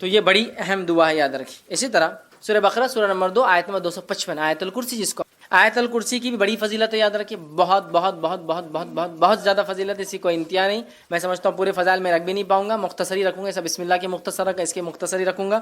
تو یہ بڑی اہم دعا ہے، یاد رکھیے۔ اسی طرح سورہ بقرہ سورہ نمبر 2 آیت نمبر 255 آیت الکرسی، جس کو آیت الکرسی کی بھی بڑی فضیلت ہے، یاد رکھیے، بہت بہت بہت بہت بہت بہت بہت زیادہ فضیلت ہے، اسی کوئی انتہا نہیں۔ میں سمجھتا ہوں پورے فضائل میں رکھ بھی نہیں پاؤں گا، مختصر ہی رکھوں گا، سب بسم اللہ کے مختصر رکھا، اس کے مختصر ہی رکھوں گا۔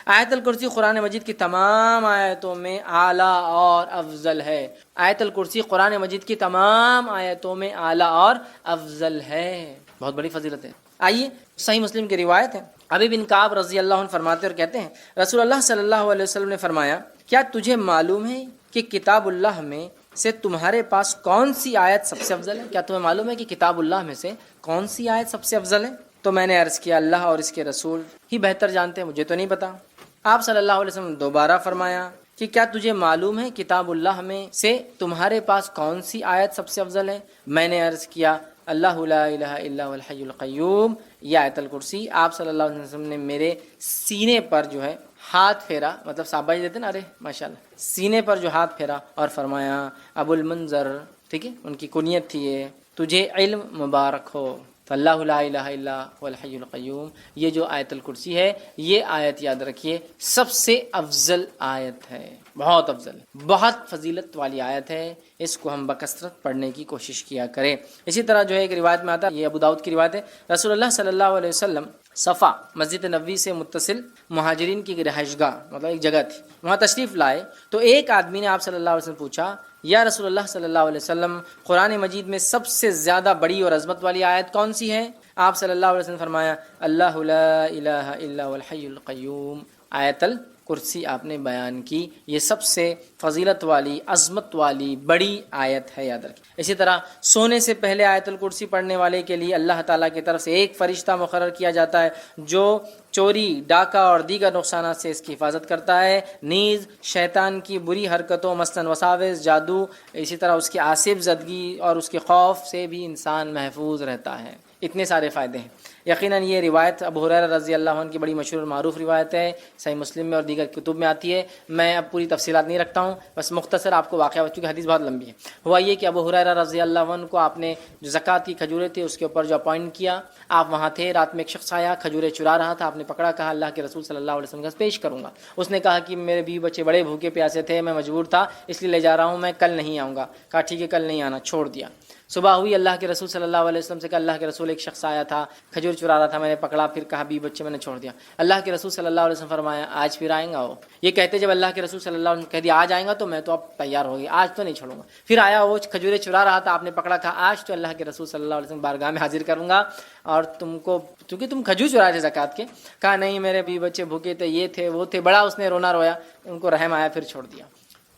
آیت الکرسی قرآن مجید کی تمام آیتوں میں اعلیٰ اور افضل ہے۔ آیت الکرسی قرآن مجید کی تمام آیتوں میں اعلیٰ اور افضل ہے، بہت بڑی فضیلت ہے۔ آئیے صحیح مسلم کی روایت ہے، ابی بن کعب رضی اللہ عنہ فرماتے اور کہتے ہیں رسول اللہ صلی اللہ علیہ وسلم نے فرمایا، کیا تجھے معلوم ہے کہ کتاب اللہ میں سے تمہارے پاس کون سی آیت سب سے افضل ہے؟ کیا تمہیں معلوم ہے کہ کتاب اللہ میں سے کون سی آیت سب سے افضل ہے؟ تو میں نے عرض کیا اللہ اور اس کے رسول ہی بہتر جانتے ہیں، مجھے تو نہیں پتا۔ آپ صلی اللہ علیہ وسلم نے دوبارہ فرمایا کہ کیا تجھے معلوم ہے کتاب اللہ میں سے تمہارے پاس کون سی آیت سب سے افضل ہے؟ میں نے عرض کیا اللہ لا الہ الا هو الحی القیوم، یہ آیت الکرسی۔ آپ صلی اللہ علیہ وسلم نے میرے سینے پر جو ہے ہاتھ پھیرا، مطلب شاباش دیتے نا، ارے ماشاءاللہ، سینے پر جو ہاتھ پھیرا اور فرمایا ابو المنذر، ٹھیک ہے، ان کی کنیت تھی یہ، تجھے علم مبارک ہو۔ تو اللہ لا الہ الا هو الحی القیوم، یہ جو آیت الکرسی ہے، یہ آیت یاد رکھیے سب سے افضل آیت ہے، بہت افضل، بہت فضیلت والی آیت ہے، اس کو ہم بکثرت پڑھنے کی کوشش کیا کریں۔ اسی طرح جو ہے ایک روایت میں آتا ہے، یہ ابو داؤد کی روایت ہے، رسول اللہ صلی اللہ علیہ وسلم صفا مسجد نبوی سے متصل مہاجرین کی رہائش گاہ، مطلب ایک جگہ تھی، وہاں تشریف لائے تو ایک آدمی نے آپ صلی اللہ علیہ وسلم پوچھا، یا رسول اللہ صلی اللہ علیہ وسلم قرآن مجید میں سب سے زیادہ بڑی اور عظمت والی آیت کون سی ہے؟ آپ صلی اللہ علیہ وسلم فرمایا اللہ لا الہ الا هو الحی القیوم، آیت الکرسی آپ نے بیان کی، یہ سب سے فضیلت والی، عظمت والی بڑی آیت ہے، یاد رکھیں۔ اسی طرح سونے سے پہلے آیت الکرسی پڑھنے والے کے لیے اللہ تعالیٰ کی طرف سے ایک فرشتہ مقرر کیا جاتا ہے جو چوری، ڈاکہ اور دیگر نقصانات سے اس کی حفاظت کرتا ہے، نیز شیطان کی بری حرکتوں مثلاً وساوس، جادو، اسی طرح اس کی آصف زدگی اور اس کے خوف سے بھی انسان محفوظ رہتا ہے۔ اتنے سارے فائدے ہیں۔ یقیناً یہ روایت ابو ہریرہ رضی اللہ عنہ کی بڑی مشہور اور معروف روایت ہے، صحیح مسلم میں اور دیگر کتب میں آتی ہے۔ میں اب پوری تفصیلات نہیں رکھتا ہوں، بس مختصر آپ کو واقعہ، چونکہ حدیث بہت لمبی ہے۔ ہوا یہ کہ ابو ہریرہ رضی اللہ عنہ کو آپ نے جو زکوٰۃ کی کھجوریں تھیں اس کے اوپر جو اپوائنٹ کیا، آپ وہاں تھے، رات میں ایک شخص آیا کھجوریں چرا رہا تھا، آپ نے پکڑا، کہا اللہ کے رسول صلی اللہ علیہ وسلم کا پیش کروں گا۔ اس نے کہا کہ میرے بیوی بچے بڑے بھوکے پیاسے تھے، میں مجبور تھا اس لیے لے جا رہا ہوں، میں کل نہیں آؤں گا۔ کہا ٹھیک ہے، کل نہیں آنا، چھوڑ دیا۔ صبح ہوئی، اللہ کے رسول صلی اللہ علیہ وسلم سے کہا اللہ کے رسول ایک شخص آیا تھا کھجور چرا رہا تھا، میں نے پکڑا، پھر کہا بیوی بچے میں نے چھوڑ دیا۔ اللہ کے رسول صلی اللہ علیہ وسلم فرمایا آج پھر آئیں گا وہ؟ یہ کہتے جب اللہ کے رسول صلی اللہ علیہ وسلم کہہ دیا آج آئیں گا تو میں تو اب تیار ہو گئی، آج تو نہیں چھوڑوں گا۔ پھر آیا وہ کھجوریں چرا رہا تھا، آپ نے پکڑا، کہا آج تو اللہ کے رسول صلی اللہ علیہ وسلم بارگاہ میں حاضر کروں گا اور تم کو، کیونکہ تم کھجور چرائے تھے زکوٰۃ کے۔ کہا نہیں، میرے بیوی بچے بھوکے تھے، یہ تھے وہ تھے، بڑا اس نے رونا رویا، ان کو رحم آیا، پھر چھوڑ دیا۔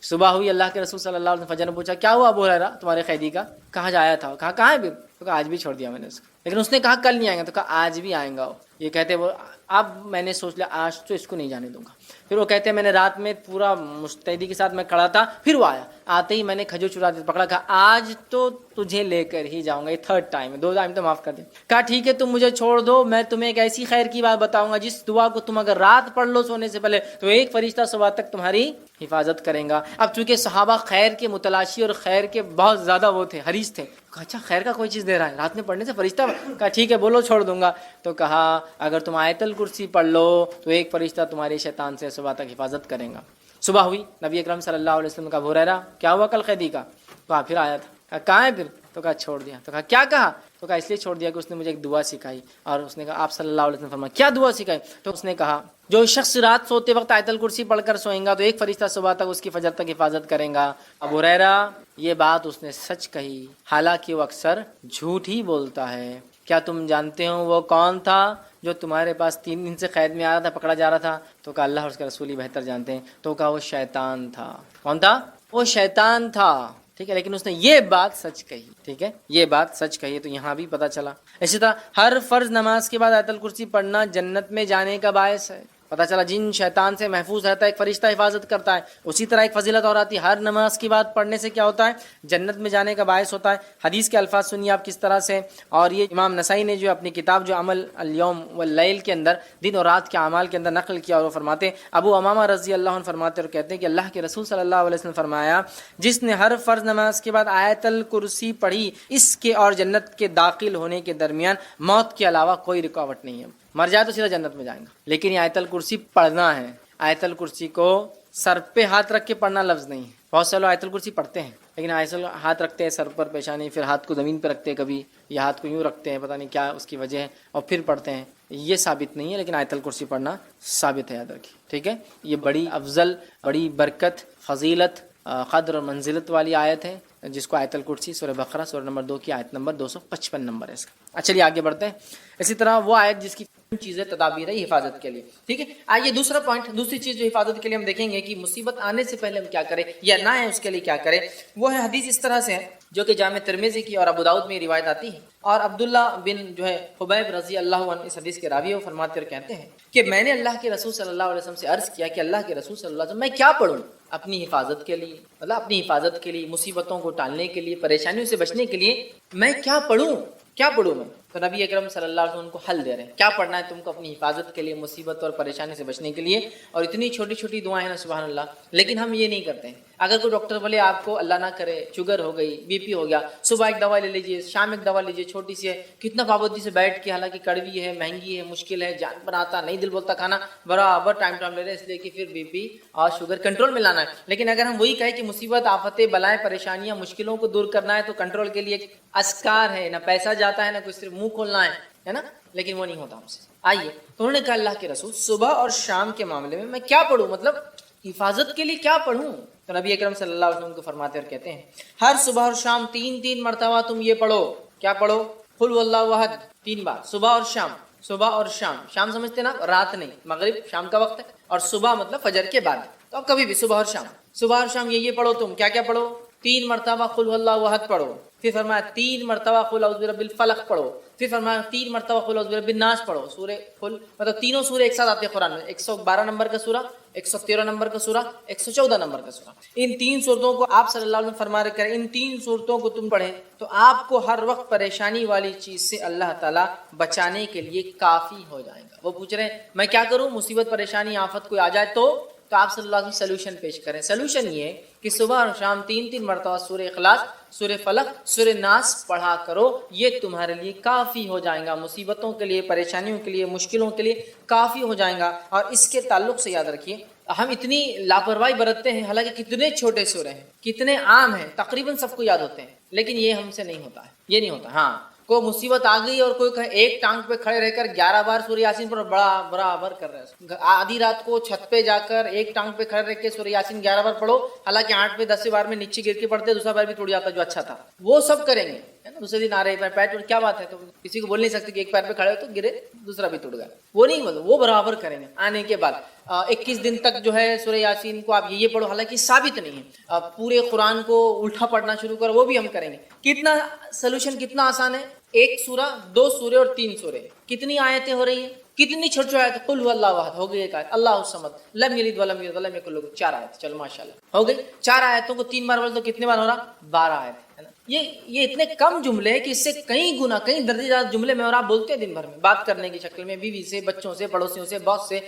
صبح ہوئی، اللہ کے رسول صلی اللہ علیہ وسلم فجر نے پوچھا کیا ہوا ابو ہریرہ تمہارے قیدی کا؟ کہاں جایا تھا؟ کہا کہاں ہے؟ تو کہا آج بھی چھوڑ دیا میں نے اس کو، لیکن اس نے کہا کل نہیں آئیں گا، تو کہا آج بھی آئیں گا وہ۔ یہ کہتے وہ اب میں نے سوچ لیا آج تو اس کو نہیں جانے دوں گا۔ پھر وہ کہتے ہیں میں نے رات میں پورا مستعدی کے ساتھ میں کھڑا تھا، پھر وہ آیا، آتے ہی میں نے کھجور چرا دی، پکڑا، کہا آج تو تجھے لے کر ہی جاؤں گا، یہ تھرڈ ٹائم ہے، 2 ٹائم تو معاف کر دیں۔ کہا ٹھیک ہے تم مجھے چھوڑ دو، میں تمہیں ایک ایسی خیر کی بات بتاؤں گا جس دعا کو تم اگر رات پڑھ لو سونے سے پہلے تو ایک فرشتہ صبح تک تمہاری حفاظت کریں گا۔ اب چونکہ صحابہ خیر کے متلاشی اور خیر کے بہت زیادہ وہ تھے، حریص تھے، کہا اچھا خیر کا کوئی چیز دے رہا ہے رات میں پڑھنے سے فرشتہ؟ کہا ٹھیک ہے بولو چھوڑ دوں گا۔ تو کہا اگر تم آیت الکرسی پڑھ لو تو ایک فرشتہ تمہارے شیطان سے صبح تک حفاظت کریں گا۔ صبح ہوئی، نبی اکرم صلی اللہ علیہ وسلم کا ابو ہریرہ کیا ہوا کل قیدی کا؟ کہا پھر آیا تھا۔ کہا کہاں ہے پھر؟ تو کہا چھوڑ دیا۔ تو کہا کیا کہا؟ تو کہا اس لیے چھوڑ دیا کہ اس نے مجھے ایک دعا سکھائی، اور اس نے کہا آپ صلی اللہ علیہ وسلم فرمایا کیا دعا سکھائی؟ تو اس نے کہا جو شخص رات سوتے وقت آیت الکرسی پڑھ کر سوئیں گا تو ایک فرشتہ صبح تک اس کی فجر تک حفاظت کریں گا۔ ابو ہریرہ یہ بات اس نے سچ کہی، حالانکہ وہ اکثر جھوٹ ہی بولتا ہے۔ کیا تم جانتے ہو وہ کون تھا جو تمہارے پاس 3 دن سے قید میں آ رہا تھا، پکڑا جا رہا تھا؟ تو کہا اللہ اور اس کے رسول ہی بہتر جانتے ہیں۔ تو کہا وہ شیطان تھا۔ کون تھا؟ وہ شیطان تھا، ٹھیک ہے، لیکن اس نے یہ بات سچ کہی، ٹھیک ہے، یہ بات سچ کہی، تو یہاں بھی پتہ چلا۔ اسی طرح ہر فرض نماز کے بعد آیت الکرسی پڑھنا جنت میں جانے کا باعث ہے، پتہ چلا جن شیطان سے محفوظ رہتا ہے ایک فرشتہ حفاظت کرتا ہے۔ اسی طرح ایک فضیلت اور آتی ہے، ہر نماز کی بات پڑھنے سے کیا ہوتا ہے؟ جنت میں جانے کا باعث ہوتا ہے۔ حدیث کے الفاظ سنیے آپ کس طرح سے، اور یہ امام نسائی نے جو اپنی کتاب جو عمل الیوم واللیل کے اندر دن اور رات کے اعمال کے اندر نقل کیا، اور وہ فرماتے ابو امامہ رضی اللہ عنہ فرماتے اور کہتے ہیں کہ اللہ کے رسول صلی اللہ علیہ وسلم فرمایا جس نے ہر فرض نماز کے بعد آیت الکرسی پڑھی اس کے اور جنت کے داخل ہونے کے درمیان موت کے علاوہ کوئی رکاوٹ نہیں ہے۔ مر جائے تو سیدھا جنت میں جائیں گا. لیکن یہ آیت الکرسی پڑھنا ہے. آیت الکرسی کو سر پہ ہاتھ رکھ کے پڑھنا لفظ نہیں ہے. بہت سے لوگ آیت الکرسی پڑھتے ہیں لیکن ہاتھ رکھتے ہیں سر پر پیشانی، پھر ہاتھ کو زمین پہ رکھتے ہیں کبھی، یا ہاتھ کو یوں رکھتے ہیں، پتہ نہیں کیا اس کی وجہ ہے، اور پھر پڑھتے ہیں. یہ ثابت نہیں ہے، لیکن آیت الکرسی پڑھنا ثابت ہے، یاد رکھیے. ٹھیک ہے، یہ بڑی افضل، بڑی برکت، فضیلت، قدر اور منزلت والی آیت ہے، جس کو آیت الکرسی سورہ بقرہ سورہ نمبر 2 کی آیت نمبر 255 نمبر ہے اس کا. چلیے آگے بڑھتے ہیں. اسی طرح وہ آیت جس کی چیزیں تدابیر ہے حفاظت کے لیے. ٹھیک ہے، آئیے دوسرا پوائنٹ، دوسری چیز جو حفاظت کے لیے ہم دیکھیں گے کہ مصیبت آنے سے پہلے ہم کیا کریں یا نہ ہے اس کے لیے کیا کریں. وہ ہے حدیث اس طرح سے ہے جو کہ جامع ترمذی کی اور ابو داؤد میں روایت آتی ہے، اور عبداللہ بن جو ہے حبیب رضی اللہ عنہ اس حدیث کے راوی ہیں، فرماتے اور کہتے ہیں کہ میں نے اللہ کے رسول صلی اللہ علیہ وسلم سے عرض کیا کہ اللہ کے رسول صلی اللہ علیہ وسلم میں کیا پڑھوں اپنی حفاظت کے لیے، مطلب اپنی حفاظت کے لیے، مصیبتوں کو ٹالنے کے لیے، پریشانیوں سے بچنے کے لیے میں کیا پڑھوں میں. تو نبی اکرم صلی اللہ علیہ وسلم ان کو حل دے رہے ہیں، کیا پڑھنا ہے تم کو اپنی حفاظت کے لیے، مصیبت اور پریشانی سے بچنے کے لیے. اور اتنی چھوٹی چھوٹی دعائیں ہیں نا، سبحان اللہ. لیکن ہم یہ نہیں کرتے ہیں. اگر کوئی ڈاکٹر بولے آپ کو اللہ نہ کرے شوگر ہو گئی، بی پی ہو گیا، صبح ایک دوا لے لیجیے، شام ایک دوا لیجیے، چھوٹی سی ہے، کتنا پابندی سے بیٹھ کے، حالانکہ کڑوی ہے، مہنگی ہے، مشکل ہے، جان پر آتا نہیں، دل بولتا کھانا، برابر ٹائم لے رہے، اس لیے کہ پھر بی پی اور شوگر کنٹرول میں لانا ہے. لیکن اگر ہم وہی کہیں کہ مصیبت، آفتیں، بلائیں، پریشانیاں، مشکلوں کو دور کرنا ہے، تو کنٹرول کے لیے ایک اذکار ہے، نہ پیسہ جاتا ہے، نہ کوئی صرف منہ کھولنا ہے نا، لیکن وہ نہیں ہوتا ہم سے. آئیے تو انہوں نے کہا اللہ کے رسول صبح اور شام کے معاملے میں کیا پڑھوں، مطلب حفاظت کے لیے کیا پڑھوں. تو نبی اکرم صلی اللہ علیہ وسلم کو فرماتے اور کہتے ہیں ہر صبح اور شام 3 مرتبہ تم یہ پڑھو. کیا پڑھو؟ قل هو اللہ احد 3 بار، صبح اور شام. صبح اور شام، شام سمجھتے نا، رات نہیں، مغرب شام کا وقت ہے، اور صبح مطلب فجر کے بعد. تو اب کبھی بھی صبح اور شام یہ پڑھو. تم کیا پڑھو؟ 3 مرتبہ قل هو اللہ احد پڑھو. پھر فرمایا 3 مرتبہ قل اعوذ برب الفلق پڑھو. پھر فرمایا 3 مرتبہ قل اعوذ برب الناس پڑھو. سورہ قل مطلب تینوں سورے ایک ساتھ آتے ہیں قرآن میں، 112 نمبر کا سورہ، 113 نمبر کا سورہ، 114 نمبر کا سورہ. ان 3 صورتوں کو آپ صلی اللہ علیہ وسلم فرما رہے کریں، ان 3 صورتوں کو تم پڑھیں تو آپ کو ہر وقت پریشانی والی چیز سے اللہ تعالیٰ بچانے کے لیے کافی ہو جائے گا. وہ پوچھ رہے ہیں میں کیا کروں، مصیبت، پریشانی، آفت کوئی آ جائے تو آپ صلی اللہ علیہ وسلم سلوشن پیش کریں. سلوشن یہ ہے کہ صبح اور شام 3 مرتبہ سورہ اخلاص، سورہ فلق، سورہ ناس پڑھا کرو. یہ تمہارے لیے کافی ہو جائے گا، مصیبتوں کے لیے، پریشانیوں کے لیے، مشکلوں کے لیے کافی ہو جائے گا. اور اس کے تعلق سے یاد رکھیے ہم اتنی لاپرواہی برتتے ہیں، حالانکہ کتنے چھوٹے سورے ہیں، کتنے عام ہیں، تقریباً سب کو یاد ہوتے ہیں، لیکن یہ ہم سے نہیں ہوتا ہے، یہ نہیں ہوتا. ہاں کوئی مصیبت آ گئی اور کوئی کہے ایک ٹانگ پہ کھڑے رہ کر 11 بار سورہ یاسین پر برابر کر رہے ہیں. آدھی رات کو چھت پہ جا کر ایک ٹانگ پہ کھڑے رہ کے سورہ یاسین 11 بار پڑھو، حالانکہ 8 پہ 10 بار میں نیچے گر کے پڑھتے، دوسرا بار بھی ٹوٹ جاتا جو اچھا تھا. وہ سب کریں گے، دوسرے دن آ رہے پیر ٹوٹ، کیا بات ہے؟ تو کسی کو بول نہیں سکتے کہ ایک پیر پہ کھڑے ہو تو گرے دوسرا بھی ٹوٹ گیا. وہ نہیں، مطلب وہ برابر کریں گے. آنے کے بعد 21 دن تک جو ہے سورہ یاسین کو آپ یہ پڑھو، حالانکہ ثابت نہیں ہے. پورے قرآن کو الٹا پڑھنا شروع کرو، وہ بھی ہم کریں گے. کتنا سلوشن، کتنا آسان ہے. 1 سورہ، 2 سورے اور 3 سورے. کتنی آیتیں ہو رہی ہیں، کتنی چھوٹی چھوٹی آیتیں. قل هو اللہ احد ہو گئی ایک آیت، اللہ الصمد لم یلد ولم یولد ولم یکن له 4 آیت. چلو ماشاءاللہ ہو گئی 4 آیتوں کو 3 بار بول تو کتنے بار ہو رہا؟ 12 آیت ہے نا. یہ اتنے کم جملے ہیں کہ اس سے کئی گنا، کئی درجے زیادہ جملے میں اور آپ بولتے ہیں دن بھر میں، بات کرنے کی شکل میں، بیوی سے، بچوں سے، پڑوسیوں سے، باس سے،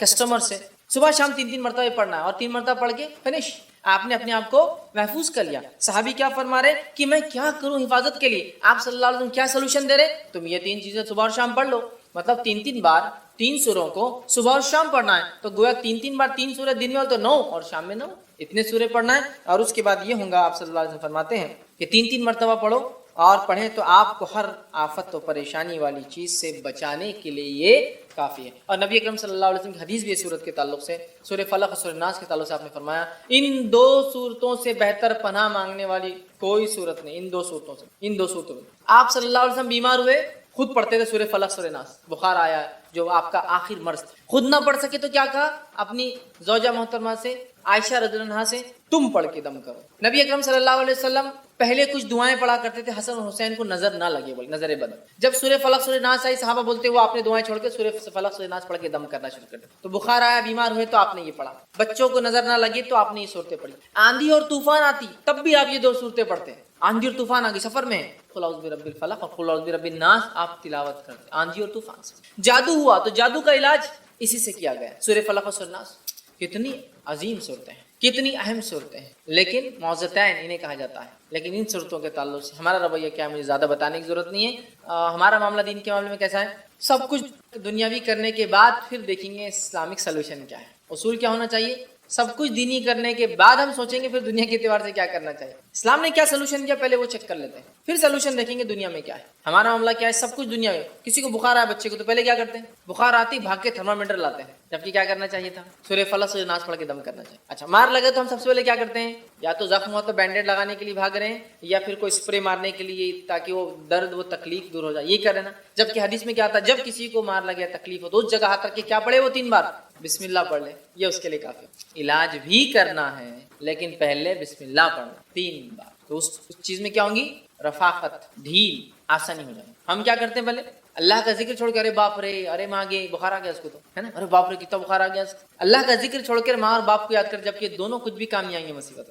کسٹمر سے. صبح شام 3 مرتبہ پڑھنا ہے، اور 3 مرتبہ پڑھ کے فنش، آپ نے اپنے آپ کو محفوظ کر لیا. صحابی کیا فرما رہے کہ میں کیا کروں حفاظت کے لیے؟ آپ صلی اللہ علیہ وسلم کیا سلوشن دے رہے؟ تم یہ 3 چیزیں صبح اور شام پڑھ لو. مطلب 3 بار 3 سوروں کو صبح اور شام پڑھنا ہے. تو گویا 3 بار 3 سورے دن میں ہو تو 9 اور شام میں 9، اتنے سورے پڑھنا ہے. اور اس کے بعد یہ ہوں گا، آپ صلی اللہ علیہ وسلم فرماتے ہیں کہ 3 مرتبہ پڑھو اور پڑھیں تو آپ کو ہر آفت و پریشانی والی چیز سے بچانے کے لیے یہ کافی ہے. اور نبی اکرم صلی اللہ علیہ وسلم کی حدیث بھی صورت کے تعلق سے، سورہ فلق اور سورہ ناس کے تعلق سے آپ نے فرمایا ان 2 صورتوں سے بہتر پناہ مانگنے والی کوئی صورت نہیں. ان 2 صورتوں سے، ان 2 صورتوں میں آپ صلی اللہ علیہ وسلم بیمار ہوئے، خود پڑھتے تھے سورہ فلق سورہ ناس. بخار آیا جو آپ کا آخر مرض تھا، خود نہ پڑھ سکے تو کیا کہا اپنی زوجہ محترمہ سے، عائشہ رضی اللہ عنہا سے، تم پڑھ کے دم کرو. نبی اکرم صلی اللہ علیہ وسلم پہلے کچھ دعائیں پڑھا کرتے تھے حسن اور حسین کو نظر نہ لگے، بولے نظر بد. جب سورہ فلق سورہ ناس آئی، صحابہ بولتے وہ آپ نے دعائیں چھوڑ کے سورہ فلق سورہ ناس پڑھ کے دم کرنا شروع کر دیا. تو بخار آیا، بیمار ہوئے تو آپ نے یہ پڑھا. بچوں کو نظر نہ لگے تو آپ نے یہ صورتیں پڑھی. آندھی اور طوفان آتی تب بھی آپ یہ 2 صورتیں پڑھتے ہیں. آندھی اور طوفان آگے سفر میں قل اعوذ برب الفلق اور قل اعوذ برب الناس آپ تلاوت کرتے آندھی اور طوفان سے. جادو ہوا تو جادو کا علاج اسی سے کیا گیا، سورہ فلق اور سورہ ناس. کتنی عظیم صورتیں ہیں، کتنی اہم صورتیں ہیں، لیکن معوذتین انہیں کہا جاتا ہے. لیکن ان صورتوں کے تعلق سے ہمارا رویہ کیا ہے مجھے زیادہ بتانے کی ضرورت نہیں ہے. ہمارا معاملہ دین کے معاملے میں کیسا ہے؟ سب کچھ دنیاوی کرنے کے بعد پھر دیکھیں گے اسلامک سلوشن کیا ہے. اصول کیا ہونا چاہیے؟ سب کچھ دینی کرنے کے بعد ہم سوچیں گے پھر دنیا کے اعتبار سے کیا کرنا چاہیے. اسلام نے کیا سلوشن کیا پہلے وہ چیک کر لیتے ہیں، پھر سلوشن دیکھیں گے دنیا میں کیا ہے. ہمارا معاملہ کیا ہے؟ سب کچھ دنیا میں. کسی کو بخار آیا بچے کو تو پہلے کیا کرتے ہیں؟ بخار آتی بھاگ کے تھرمامیٹر لاتے ہیں، جبکہ کیا کرنا چاہیے تھا؟ سورہ فلق سے ناز پڑھ کے دم کرنا چاہیے. اچھا مار لگے تو ہم سب سے پہلے کیا کرتے ہیں؟ یا تو زخم ہوا تو بینڈیڈ لگانے کے لیے بھاگ رہے ہیں، یا پھر کوئی اسپرے مارنے کے لیے تاکہ وہ درد وہ تکلیف دور ہو جائے، یہ کر رہے نا. جبکہ حدیث میں کیا آتا ہے؟ جب کسی کو مار لگے تکلیف ہو تو اس جگہ ہاتھ رکھ کے کیا پڑھے؟ وہ 3 بار بسم اللہ پڑھ لے، یہ اس کے لیے کافی. علاج بھی کرنا ہے لیکن پہلے بسم اللہ پڑھنا 3 بار، تو اس چیز میں کیا ہوں گی؟ رفاقت، ڈھیل، آسانی ہو جائے. ہم کیا کرتے ہیں؟ پہلے اللہ کا ذکر چھوڑ کے ارے باپ رے، ارے ماں گے بخار آ گیا اس کو، تو ہے نا، ارے باپ رے کتنا بخار آ گیا اس کو. اللہ کا ذکر چھوڑ کر ماں اور باپ کو یاد کر، جبکہ دونوں کچھ بھی کام نہیں آئیں گے مصیبت.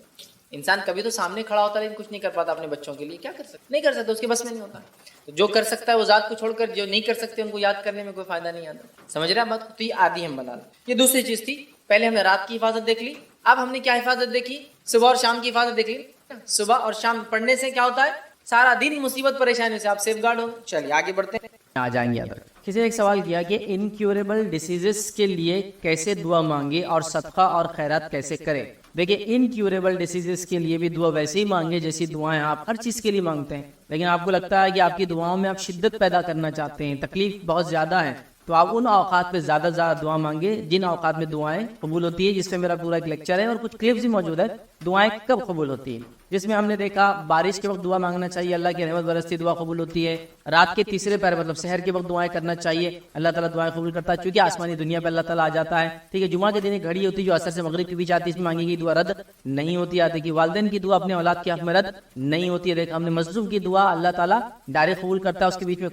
انسان کبھی تو سامنے کھڑا ہوتا ہے لیکن کچھ نہیں کر پاتا اپنے بچوں کے لیے. کیا کر سکتا؟ نہیں کر سکتا، اس کے بس میں نہیں ہوتا. تو جو کر سکتا ہے وہ ذات کو چھوڑ کر جو نہیں کر سکتے ان کو یاد کرنے میں کوئی فائدہ نہیں آتا. سمجھ رہے ہیں بات؟ تو یہ عادی ہم بنا لیں. یہ دوسری چیز تھی. پہلے ہم نے رات کی حفاظت دیکھ لی، اب ہم نے کیا حفاظت دیکھی؟ صبح اور شام کی حفاظت دیکھ لی. صبح اور شام پڑھنے سے کیا ہوتا ہے؟ سارا دن مصیبت پریشانی سے آپ سیف گارڈ ہو. چلیے آگے بڑھتے ہیں. آ جائیں گے. کسی نے ایک سوال کیا کہ انکیوریبل ڈیزیزز کے لیے کیسے دعا مانگے اور صدقہ اور خیرات کیسے کرے. دیکھیں انکیوریبل ڈیزیزز کے لیے بھی دعا ویسے ہی مانگے جیسی دعائیں آپ ہر چیز کے لیے مانگتے ہیں. لیکن آپ کو لگتا ہے کہ آپ کی دعاؤں میں آپ شدت پیدا کرنا چاہتے ہیں، تکلیف بہت زیادہ ہے، تو آپ ان اوقات پہ زیادہ دعا مانگے جن اوقات میں دعائیں قبول ہوتی ہے، جس پہ میرا پورا ایک لیکچر ہے اور کچھ کلپس بھی موجود ہے دعائیں کب قبول ہوتی ہیں. جس میں ہم نے دیکھا بارش کے وقت دعا مانگنا چاہیے، اللہ کی رحمت برستی دعا قبول ہوتی ہے. رات کے تیسرے پہر مطلب سحر کے وقت دعائیں کرنا چاہیے، اللہ تعالیٰ دعائیں قبول کرتا ہے، چونکہ آسمانی دنیا پہ اللہ تعالیٰ آ جاتا ہے. ٹھیک ہے. جمعہ کے دن ایک گھڑی ہوتی ہے جو عصر سے مغرب کے بیچ آتی ہے، اس میں مانگی گئی دعا رد نہیں ہوتی. آتی کہ والدین کی دعا اپنے اولاد کے حق میں رد نہیں ہوتی ہے. دیکھا ہم نے مظلوم کی دعا اللہ تعالیٰ ڈائریکٹ قبول کرتا ہے، اس کے بیچ میں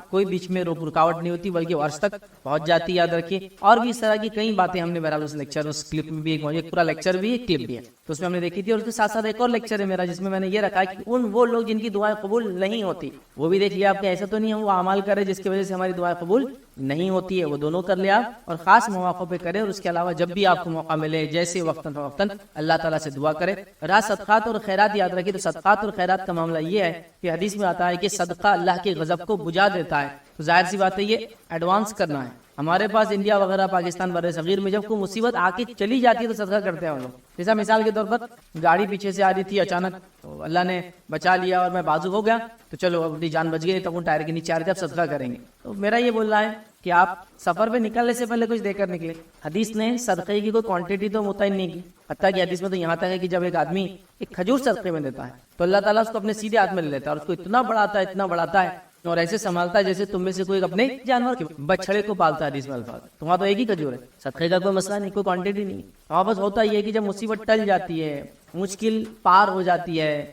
کوئی بیچ میں رکاوٹ نہیں ہوتی بلکہ عرش تک پہنچ جاتی ہے. یاد رکھیے. اور بھی اس طرح کی کئی باتیں ہم نے بہرحال اس لیکچر اس کلپ میں بھی ایک پورا لیکچر بھی ایک کلپ بھی ہے تو اس میں ہم نے دیکھی تھی. اور اس کے ساتھ ساتھ ایک اور لیکچر ہے میرا جس میں نے یہ رکھا کہ وہ لوگ جن کی دعائیں قبول نہیں ہوتی وہ بھی دیکھ لیا آپ. ایسا تو نہیں ہے وہ اعمال کرے جس کی وجہ سے ہماری دعائیں قبول نہیں ہوتی ہے، وہ دونوں کر لیا اور خاص مواقع پہ کرے. اور اس کے علاوہ جب بھی آپ کو موقع ملے جیسے وقتاً فوقتاً اللہ تعالیٰ سے دعا کرے. رات صدقات اور خیرات یاد رکھیے. تو صدقات اور خیرات کا معاملہ یہ ہے کہ حدیث میں آتا ہے کہ صدقہ اللہ کے غضب کو بجھا دیتا ہے. تو ظاہر سی بات ہے یہ ایڈوانس کرنا ہے. ہمارے پاس انڈیا وغیرہ پاکستان بر صغیر میں جب کوئی مصیبت آ کے چلی جاتی ہے تو صدقہ کرتے ہیں ہم لوگ. جیسا مثال کے طور پر گاڑی پیچھے سے آ رہی تھی اچانک تو اللہ نے بچا لیا اور میں بازو ہو گیا تو چلو اپنی جان بچ گئی، تب وہ ٹائر کے نیچے آ رہے تھے اب صدقہ کریں گے. تو میرا یہ بول رہا ہے کہ آپ سفر پہ نکلنے سے پہلے کچھ دے کر نکلے. حدیث نے صدقے کی کوئی کوانٹٹی تو متعین نہیں کی، حتیٰ کہ حدیث میں تو یہاں تک ہے کہ جب ایک آدمی ایک کھجور صدقے میں دیتا ہے تو اللہ تعالیٰ اس کو اپنے سیدھے ہاتھ میں لے لیتا ہے اور اس کو اتنا بڑھاتا ہے اور ایسے سنبھالتا ہے جیسے تم میں سے کوئی اپنے جانور کے بچڑے کو پالتا ہے. حدیث میں الفاظ تو وہاں تو ایک ہی کھجور ہے. صدقے کا کوئی مسئلہ نہیں، کوئی کوانٹٹی نہیں. وہاں بس ہوتا یہ ہے کہ جب مصیبت ٹل جاتی ہے، مشکل پار ہو جاتی ہے،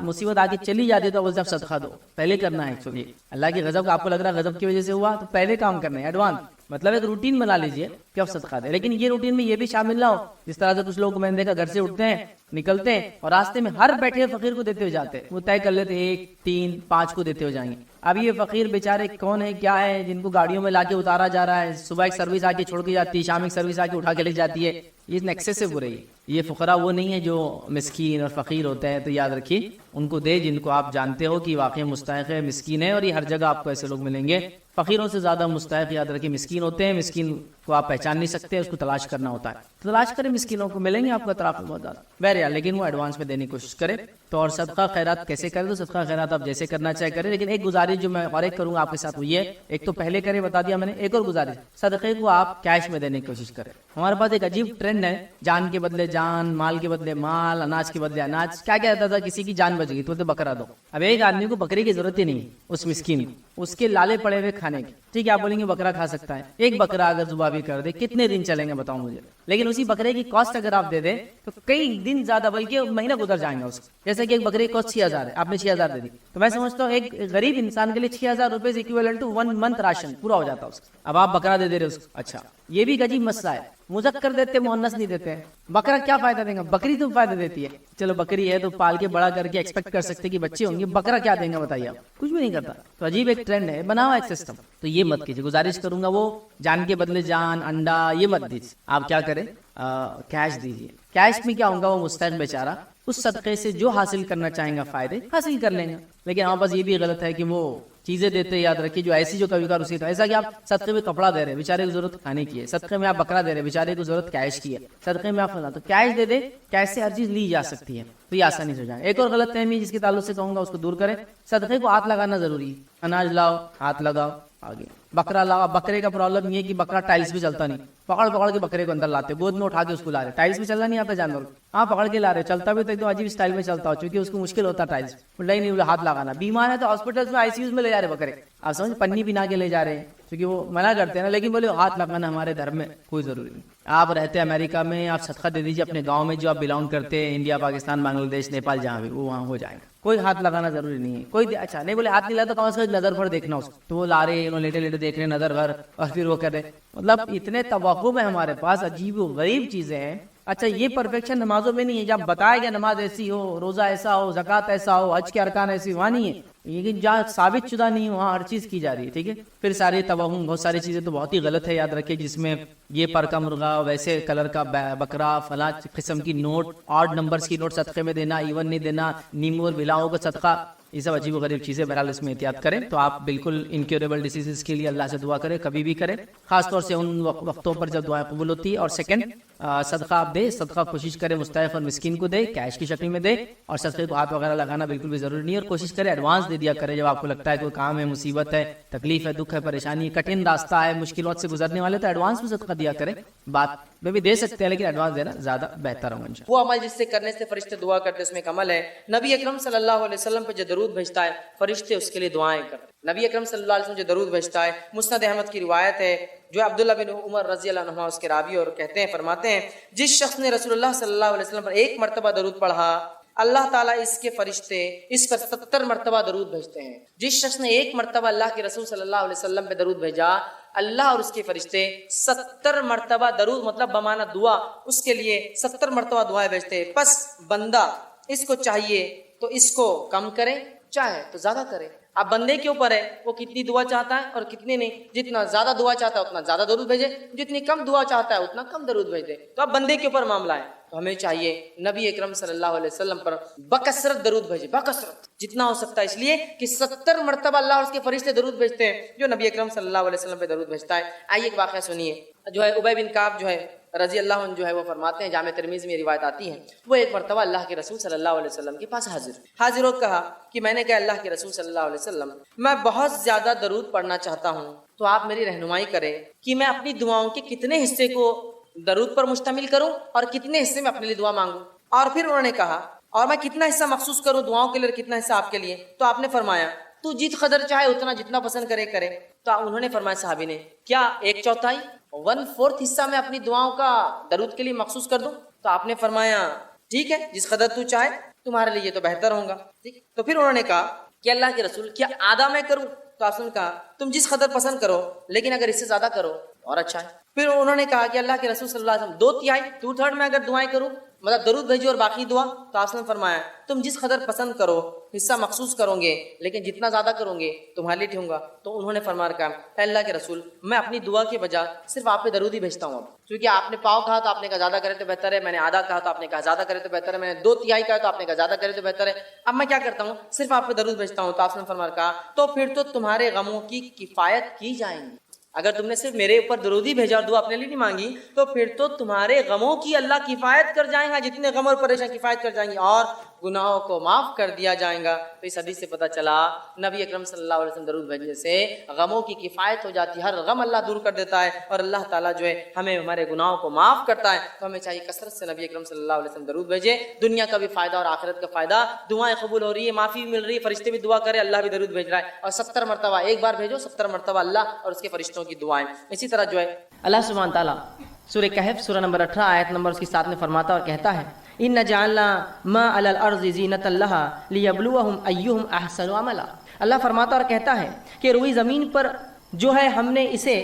مصیبت آگے چلی جاتی ہے تو بولتے صدقہ دو. پہلے کرنا ہے. ایکچولی اللہ کی غضب آپ کو لگ رہا ہے غضب کی وجہ سے ہوا تو پہلے کام کرنا ہے ایڈوانس. مطلب ایک روٹین بنا لیجئے کہ آپ صدقہ دیں، لیکن یہ روٹین میں یہ بھی شامل نہ ہو جس طرح سے کچھ لوگ میں نے دیکھا گھر سے اٹھتے ہیں نکلتے ہیں اور راستے میں ہر بیٹھے فقیر کو دیتے ہوئے جاتے ہیں. وہ طے کر لیتے 1 3 5 کو دیتے ہوئے جائیں گے. اب یہ فقیر بیچارے کون ہے کیا ہے جن کو گاڑیوں میں لا کے اتارا جا رہا ہے، صبح ایک سروس آ کے چھوڑ کے جاتی ہے، شام ایک سروس آ کے اٹھا کے لے جاتی ہے. یہ نیکسس سے برے. یہ فقراء وہ نہیں ہے جو مسکین اور فقیر ہوتے ہیں. تو یاد رکھیے ان کو دے جن کو آپ جانتے ہو کہ واقعی مستحق ہے، مسکین ہے. اور یہ ہر جگہ آپ کو ایسے لوگ ملیں گے. فقیروں سے زیادہ مستحق یاد رکھیے مسکین ہوتے ہیں. مسکین کو آپ پہچان نہیں سکتے، اس کو تلاش کرنا ہوتا ہے. تلاش کریں مسکینوں کو، ملیں گے آپ کو اطراف میں بہت زیادہ بہرحال. لیکن وہ ایڈوانس میں دینے کی کوشش کرے. تو اور صدقہ خیرات کیسے کرے؟ تو صدقہ خیرات آپ جیسے کرنا چاہے کریں. لیکن ایک گزارش جو میں اور ایک کروں گا آپ کے ساتھ وہ یہ، ایک تو پہلے کرے بتا دیا میں نے، ایک اور گزارش صدقے کو آپ کیش میں دینے کی کوشش کریں. ہمارے پاس ایک عجیب ٹرینڈ ہے، جان کے بدلے جان، مال کے بدلے مال، اناج کے بدلے اناج. کیا کہتا تھا کسی کی جان بچ گئی تو بکرا دو. اب ایک آدمی کو بکری کی ضرورت ہی نہیں، اس مسکین کو، اس کے لالے پڑے ہوئے کھانے کے. ٹھیک ہے آپ بولیں گے بکرا کھا سکتا ہے. ایک بکرا اگر ذبح بھی کر دے کتنے دن چلیں گے بتاؤ مجھے. لیکن اسی بکرے کی کاسٹ اگر آپ دے دیں تو کئی دن زیادہ بلکہ مہینہ گزر جائیں گا اس کو. جیسے کہ ایک بکرے کی کاسٹ 6000 ہے، آپ نے 6000 دے دی تو میں سمجھتا ہوں ایک غریب انسان کے لیے 6000 روپے ایکویولنٹ ٹو 1 منتھ راشن پورا ہو جاتا ہے اس کا. اب آپ بکرا دے رہے اس کو. اچھا یہ بھی عجیب مسئلہ ہے. مذکر دیتے ہیں, مؤنث نہیں دیتے ہیں. بکرا کیا فائدہ دیں گا؟ بکری تو فائدہ دیتی ہے. چلو بکری ہے تو پال کے بڑا کر کے ایکسپیکٹ کر سکتے کہ بچے ہوں گے, بکرا کیا دیں گا بتائیے آپ؟ کچھ بھی نہیں کرتا. تو عجیب ایک ٹرینڈ ہے, بنا ہوا ایک سسٹم. تو یہ مت کیجیے, گزارش کروں گا وہ جان کے بدلے جان, انڈا یہ مت دیجیے. آپ کیا کریں, کیش دیجیے. کیش میں کیا ہوگا, وہ مستحق بیچارہ اس صدقے سے جو حاصل کرنا چاہیں گا فائدے حاصل کر لیں گے. لیکن ہمارے پاس یہ بھی غلط ہے کہ وہ چیزیں دیتے, یاد رکھیے, جو ایسی جو کبھی کبھار اسی طرح, ایسا کہ آپ صدقے میں کپڑا دے رہے ہیں, بیچارے کو ضرورت کھانے کی ہے. صدقے میں آپ بکرا دے رہے ہیں, بیچارے کو ضرورت کیش کی ہے. صدقے میں آپ فلاں, تو کیش دے دے, کیش سے ہر چیز لی جا سکتی ہے, تو یہ آسانی سے ہو جائے. ایک اور غلط فہمی جس کے تعلق سے کہوں گا اس کو دور کریں. صدقے کو ہاتھ لگانا ضروری ہے. اناج لاؤ, ہاتھ لگاؤ, آگے بکرا لاؤ. بکرے کا پرابلم یہ ہے کہ بکرا ٹائلس پہ چلتا نہیں, پکڑ پکڑ کے بکرے کو اندر لاتے, گود میں اٹھا کے اس کو لا رہے. ٹائلس پہ چلنا نہیں آتا جانور, ہاں پکڑ کے لا رہے, چلتا بھی تو ایک دم عجیب اسٹائل میں چلتا ہو, چونکہ اس کو مشکل ہوتا ہے ٹائلس نہیں ہاتھ لگانا. بیمار ہے تو ہاسپٹل میں ICU میں لے جا رہے بکرے, آپ سمجھ, پنی بنا کے لے جا رہے ہیں, کیونکہ وہ منع کرتے ہیں نا. لیکن بولے ہاتھ لگانا ہمارے دھرم میں کوئی ضروری نہیں. آپ رہتے امریکہ میں, آپ صدقہ دے دیجیے اپنے گاؤں میں جو آپ بلانگ کرتے ہیں, انڈیا, پاکستان, بنگلہ دیش, نیپال, جہاں بھی, وہ وہاں ہو جائیں گے. کوئی ہاتھ لگانا ضروری نہیں ہے. کوئی اچھا نہیں بولے ہاتھ نہیں لاتا, کم از کم نظر بھر دیکھنا اس کو, تو وہ لا رہے, لیٹے لیٹے دیکھ رہے نظر بھر, اور پھر وہ کر رہے. مطلب اتنے توقف ہیں ہمارے پاس, عجیب و غریب چیزیں ہیں. اچھا یہ پرفیکشن نمازوں میں نہیں ہے, جب بتایا گیا نماز ایسی ہو, روزہ ایسا ہو, زکوٰۃ ایسا ہو, حج کے ارکان ایسی, وہاں نہیں ہے. لیکن جہاں ثابت شدہ نہیں وہاں ہر چیز کی جا رہی ہے. ٹھیک ہے, پھر سارے توہم, بہت ساری چیزیں تو بہت ہی غلط ہے, یاد رکھے, جس میں یہ پر کا مرغا, ویسے کلر کا بکرا, فلاں قسم کی نوٹ, آڈ نمبرز کی نوٹ صدقے میں دینا, ایون نہیں دینا, نیمبو اور بلاؤں کا صدقہ, یہ سب عجیب و غریب چیزیں. بہرحال اس میں احتیاط کریں. تو آپ بالکل انکیوریبل ڈیزیز کے لیے اللہ سے دعا کریں, کبھی بھی کریں, خاص طور سے ان وقتوں پر جب دعائیں قبول ہوتی ہے. اور سیکنڈ, صدقہ آپ دے, صدقہ کوشش کریں مستحق اور مسکین کو دے, کیش کی شکل میں دے, اور صدقے کو ہاتھ وغیرہ لگانا بالکل بھی ضروری نہیں ہے. اور کوشش کریں ایڈوانس دے دیا کرے, جب آپ کو لگتا ہے کوئی کام ہے, مصیبت ہے, تکلیف ہے, دکھ ہے, پریشانی, کٹھن راستہ ہے, مشکلات سے گزرنے والے, تو ایڈوانس میں صدقہ دیا کرے. بات میں بھی دے سکتے ہیں لیکن ایڈوانس دینا زیادہ بہتر ہوگا انشاءاللہ. وہ عمل جس سے کرنے سے فرشتے دعا کرتے, اس میں ایک عمل ہے, نبی اکرم صلی اللہ علیہ وسلم پہ جو درود بھیجتا ہے فرشتے اس کے لیے دعائیں کرتے. نبی اکرم صلی اللہ علیہ وسلم جو درود بھیجتا ہے, مسند احمد کی روایت ہے, جو عبداللہ بن عمر رضی اللہ عنہ اس کے راوی, اور کہتے ہیں, فرماتے ہیں, جس شخص نے رسول اللہ صلی اللہ علیہ وسلم پر ایک مرتبہ درود پڑھا, اللہ تعالیٰ اس کے فرشتے اس پر 70 مرتبہ درود بھیجتے ہیں. جس شخص نے ایک مرتبہ اللہ کے رسول صلی اللہ علیہ وسلم پہ درود بھیجا, اللہ اور اس کے فرشتے 70 مرتبہ درود, مطلب بمانا دعا, اس کے لیے 70 مرتبہ دعائیں بھیجتے ہیں. پس بندہ اس کو چاہیے تو اس کو کم کرے, چاہے تو زیادہ کرے. اب بندے کے اوپر ہے وہ کتنی دعا چاہتا ہے اور کتنی نہیں. جتنا زیادہ دعا چاہتا ہے اتنا زیادہ درود بھیجے, جتنی کم دعا چاہتا ہے اتنا کم درود بھیج دے. تو اب بندے کے اوپر معاملہ ہے. تو ہمیں چاہیے نبی اکرم صلی اللہ علیہ وسلم پر بکثرت درود بھیجے, بکثرت جتنا ہو سکتا ہے, اس لیے کہ 70 مرتبہ اللہ اور اس کے فرشتے درود بھیجتے ہیں جو نبی اکرم صلی اللہ علیہ وسلم پہ درود بھیجتا ہے. آئیے ایک واقعہ سنیے. جو ہے ابی بن کعب جو ہے رضی اللہ عنہ, جو ہے وہ فرماتے ہیں, جامع ترمذی میں روایت آتی ہے, وہ ایک مرتبہ اللہ کے رسول صلی اللہ علیہ وسلم کے پاس حاضر ہو کہا کہ میں نے کہا اللہ کے رسول صلی اللہ علیہ وسلم, میں بہت زیادہ درود پڑھنا چاہتا ہوں, تو آپ میری رہنمائی کریں کہ میں اپنی دعاؤں کے کتنے حصے کو درود پر مشتمل کروں اور کتنے حصے میں اپنے لیے دعا مانگوں. اور پھر انہوں نے کہا, اور میں کتنا حصہ مخصوص کروں دعاؤں کے لیے, کتنا حصہ آپ کے لیے. تو آپ نے فرمایا, تو جت قدر چاہے اتنا, جتنا پسند کرے. تو انہوں نے فرمایا صحابی نے, کیا 1/4 1/4 حصہ میں اپنی دعاؤں کا درود کے لیے مخصوص کر دوں؟ تو آپ نے فرمایا ٹھیک ہے, جس قدر تو چاہے, تمہارے لیے تو بہتر ہوگا. ٹھیک. تو پھر انہوں نے کہا کہ اللہ کے رسول کیا آدھا میں کروں؟ تو آپ نے کہا تم جس قدر پسند کرو, لیکن اگر اس سے زیادہ کرو اور اچھا ہے. پھر انہوں نے کہا کہ اللہ کے رسول صلی اللہ علیہ وسلم 2/3 میں اگر دعائیں کروں, مطلب درود بھیجو اور باقی دعا. تو آپ نے فرمایا تم جس قدر پسند کرو حصہ مخصوص کرو گے, لیکن جتنا زیادہ کرو گے تمہارے لیے ٹھیک ہوگا. تو انہوں نے فرمایا کہا, اے اللہ کے رسول, میں اپنی دعا کے بجائے صرف آپ پہ درود ہی بھیجتا ہوں. اب کیونکہ آپ نے پاؤ کہا تو آپ نے کہا زیادہ کرے تو بہتر ہے, میں نے آدھا کہا تو آپ نے کہا زیادہ کرے تو بہتر ہے, میں نے 2/3 کہا تو آپ نے کہا زیادہ کرے تو بہتر ہے. اب میں کیا کرتا ہوں, صرف آپ پہ درود بھیجتا ہوں. تو آپ نے فرمایا کہا تو پھر تو تمہارے غموں کی کفایت کی جائیں گی. اگر تم نے صرف میرے اوپر درود ہی بھیجا اور دعا اپنے لیے نہیں مانگی, تو پھر تو تمہارے غموں کی اللہ کفایت کر جائیں گا, جتنے غم اور پریشان کفایت کر جائیں گی, اور گناہوں کو معاف کر دیا جائیں گا. تو اس حدیث سے پتہ چلا نبی اکرم صلی اللہ علیہ وسلم درود بھیجنے سے غموں کی کفایت ہو جاتی ہے, ہر غم اللہ دور کر دیتا ہے, اور اللہ تعالیٰ جو ہے ہمیں ہمارے گناہوں کو معاف کرتا ہے. تو ہمیں چاہیے کثرت سے نبی اکرم صلی اللہ علیہ وسلم درود بھیجے. دنیا کا بھی فائدہ اور آخرت کا فائدہ, دعائیں قبول ہو رہی ہے, معافی بھی مل رہی ہے, فرشتے بھی دعا کرے, اللہ بھی درود بھیج رہا ہے. اور 70 مرتبہ, ایک بار بھیجو 70 مرتبہ اللہ اور اس کے فرشتوں کی دعائیں. اسی طرح جو ہے اللہ سبحانہ تعالیٰ سورہ کہف سورہ نمبر 18 آیت نمبر اس کی 7 میں فرماتا اور کہتا ہے, اِنَّ جَعَلْنَا مَا عَلَى الْأَرْضِ زِينَةً لَهَا لِيَبْلُوَهُمْ أَيُّهُمْ أَحْسَنُ عَمَلًا. اللہ فرماتا اور کہتا ہے کہ روئی زمین پر جو ہے ہم نے اسے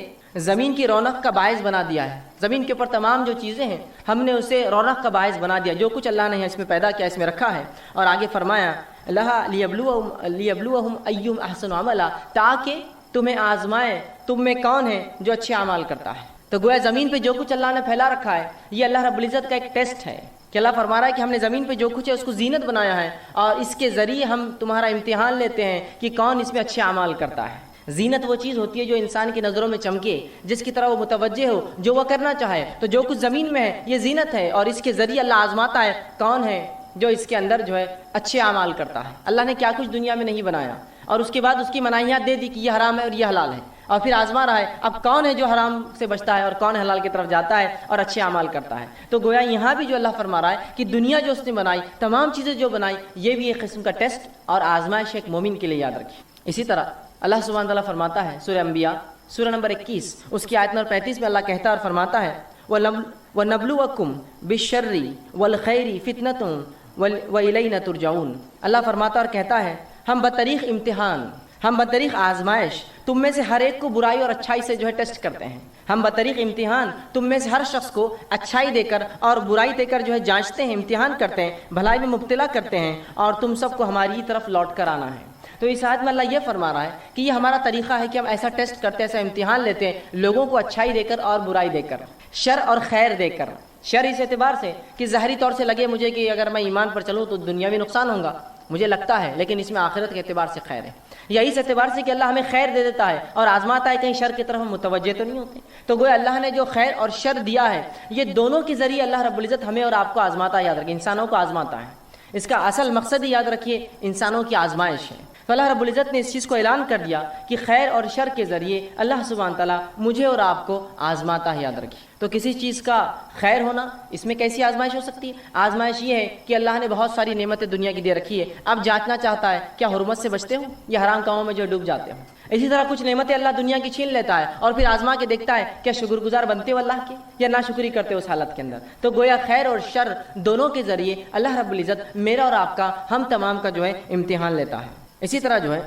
زمین کی رونق کا باعث بنا دیا ہے, زمین کے اوپر تمام جو چیزیں ہیں ہم نے اسے رونق کا باعث بنا دیا، جو کچھ اللہ نے اس میں پیدا کیا، اس میں رکھا ہے. اور آگے فرمایا لہا لیبلوہم ایہم احسن عملا، تاکہ تمہیں آزمائے تم میں کون ہے جو اچھے اعمال کرتا ہے. تو گویا زمین پہ جو کچھ اللہ نے پھیلا رکھا ہے یہ اللہ رب العزت کا ایک ٹیسٹ ہے کہ اللہ فرما رہا ہے کہ ہم نے زمین پہ جو کچھ ہے اس کو زینت بنایا ہے اور اس کے ذریعے ہم تمہارا امتحان لیتے ہیں کہ کون اس میں اچھے اعمال کرتا ہے. زینت وہ چیز ہوتی ہے جو انسان کی نظروں میں چمکے، جس کی طرح وہ متوجہ ہو، جو وہ کرنا چاہے. تو جو کچھ زمین میں ہے یہ زینت ہے اور اس کے ذریعے اللہ آزماتا ہے کون ہے جو اس کے اندر جو ہے اچھے اعمال کرتا ہے. اللہ نے کیا کچھ دنیا میں نہیں بنایا اور اس کے بعد اس کی مناہیات دے دی کہ یہ حرام ہے اور یہ حلال ہے، اور پھر آزما رہا ہے اب کون ہے جو حرام سے بچتا ہے اور کون حلال کی طرف جاتا ہے اور اچھے اعمال کرتا ہے. تو گویا یہاں بھی جو اللہ فرما رہا ہے کہ دنیا جو اس نے بنائی، تمام چیزیں جو بنائی، یہ بھی ایک قسم کا ٹیسٹ اور آزمائش ایک مومن کے لیے یاد رکھیے. اسی طرح اللہ سبحانہ تعالیٰ فرماتا ہے سورہ انبیاء سورہ نمبر 21 اس کی آیت نمبر 35 میں اللہ کہتا ہے اور فرماتا ہے وَنَبْلُوَكُمْ بِالشَّرِّ وَالْخَيْرِ فِتْنَةٌ وَإِلَيْنَا تُرْجَعُونَ. اللہ فرماتا اور کہتا ہے ہم بطریق امتحان، ہم بطریق آزمائش تم میں سے ہر ایک کو برائی اور اچھائی سے جو ہے ٹیسٹ کرتے ہیں. ہم بطریق امتحان تم میں سے ہر شخص کو اچھائی دے کر اور برائی دے کر جو ہے جانچتے ہیں، امتحان کرتے ہیں، بھلائی میں مبتلا کرتے ہیں اور تم سب کو ہماری طرف لوٹ کر آنا ہے. تو اس آیت میں اللہ یہ فرما رہا ہے کہ یہ ہمارا طریقہ ہے کہ ہم ایسا ٹیسٹ کرتے ہیں، ایسا امتحان لیتے ہیں لوگوں کو اچھائی دے کر اور برائی دے کر، شر اور خیر دے کر. شر اس اعتبار سے کہ ظاہری طور سے لگے مجھے کہ اگر میں ایمان پر چلوں تو دنیاوی نقصان ہوگا، مجھے لگتا ہے، لیکن اس میں آخرت کے اعتبار سے خیر ہے. یا اس اعتبار سے کہ اللہ ہمیں خیر دے دیتا ہے اور آزماتا ہے کہیں شر کی طرف ہم متوجہ تو نہیں ہوتے. تو گویا اللہ نے جو خیر اور شر دیا ہے یہ دونوں کے ذریعے اللہ رب العزت ہمیں اور آپ کو آزماتا ہے. یاد رکھیے انسانوں کو آزماتا ہے. اس کا اصل مقصد ہی یاد رکھیے انسانوں کی آزمائش ہے. تو اللہ رب العزت نے اس چیز کو اعلان کر دیا کہ خیر اور شر کے ذریعے اللہ سبحانہ تعالیٰ مجھے اور آپ کو آزماتا ہے. یاد رکھیے تو کسی چیز کا خیر ہونا، اس میں کیسی آزمائش ہو سکتی ہے؟ آزمائش یہ ہے کہ اللہ نے بہت ساری نعمتیں دنیا کی دے رکھی ہے، اب جانچنا چاہتا ہے کیا حرمت سے بچتے ہوں یا حرام کاموں میں جو ڈوب جاتے ہوں. اسی طرح کچھ نعمتیں اللہ دنیا کی چھین لیتا ہے اور پھر آزما کے دیکھتا ہے کیا شکر گزار بنتے ہو اللہ کے یا ناشکری کرتے ہو اس حالت کے اندر. تو گویا خیر اور شر دونوں کے ذریعے اللہ رب العزت میرا اور آپ کا، ہم تمام کا جو ہے امتحان لیتا ہے. اسی طرح جو ہے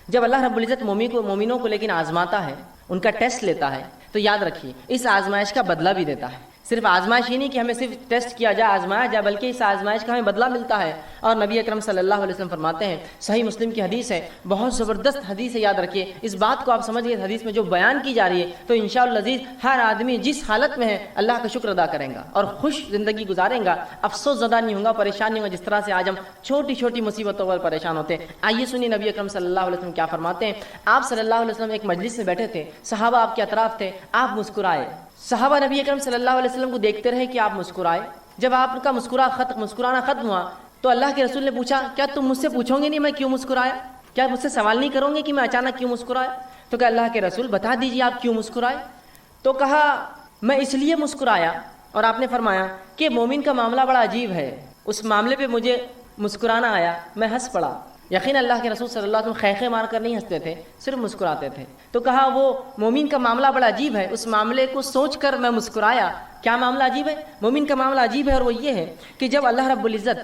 جب اللہ رب العزت مومنوں کو لیکن آزماتا ہے، ان کا ٹیسٹ لیتا ہے، تو یاد رکھیے اس آزمائش کا بدلہ بھی دیتا ہے. صرف آزمائش ہی نہیں کہ ہمیں صرف ٹیسٹ کیا جائے، آزمایا جائے، بلکہ اس آزمائش کا ہمیں بدلہ ملتا ہے. اور نبی اکرم صلی اللہ علیہ وسلم فرماتے ہیں، صحیح مسلم کی حدیث ہے، بہت زبردست حدیث ہے، یاد رکھیے اس بات کو آپ سمجھیے. حدیث میں جو بیان کی جا رہی ہے تو انشاءاللہ العزیز ہر آدمی جس حالت میں ہے اللہ کا شکر ادا کرے گا اور خوش زندگی گزارے گا، افسوس زدہ نہیں ہوگا، پریشان نہیں ہوگا جس طرح سے آج ہم چھوٹی چھوٹی مصیبتوں پر پریشان ہوتے ہیں. آئیے سنیے نبی اکرم صلی اللہ علیہ وسلم کیا فرماتے ہیں. آپ صلی اللہ علیہ وسلم ایک مجلس میں بیٹھے تھے، صحابہ آپ کے اطراف تھے، آپ مسکرائے. صحابہ نبی اکرم صلی اللہ علیہ وسلم کو دیکھتے رہے کہ آپ مسکرائے. جب آپ کا مسکرانا ختم ہوا تو اللہ کے رسول نے پوچھا کیا تم مجھ سے پوچھو گے نہیں میں کیوں مسکرایا؟ کیا مجھ سے سوال نہیں کرو گے کہ میں اچانک کیوں مسکرایا؟ تو کہ اللہ کے رسول بتا دیجیے آپ کیوں مسکرائے. تو کہا میں اس لیے مسکرایا، اور آپ نے فرمایا کہ مومن کا معاملہ بڑا عجیب ہے، اس معاملے پہ مجھے مسکرانا آیا، میں ہنس پڑا. یقین اللہ کے رسول صلی اللہ علیہ وسلم خیخے مار کر نہیں ہنستے تھے، صرف مسکراتے تھے. تو کہا وہ مومن کا معاملہ بڑا عجیب ہے، اس معاملے کو سوچ کر میں مسکرایا. کیا معاملہ عجیب ہے؟ مومن کا معاملہ عجیب ہے، اور وہ یہ ہے کہ جب اللہ رب العزت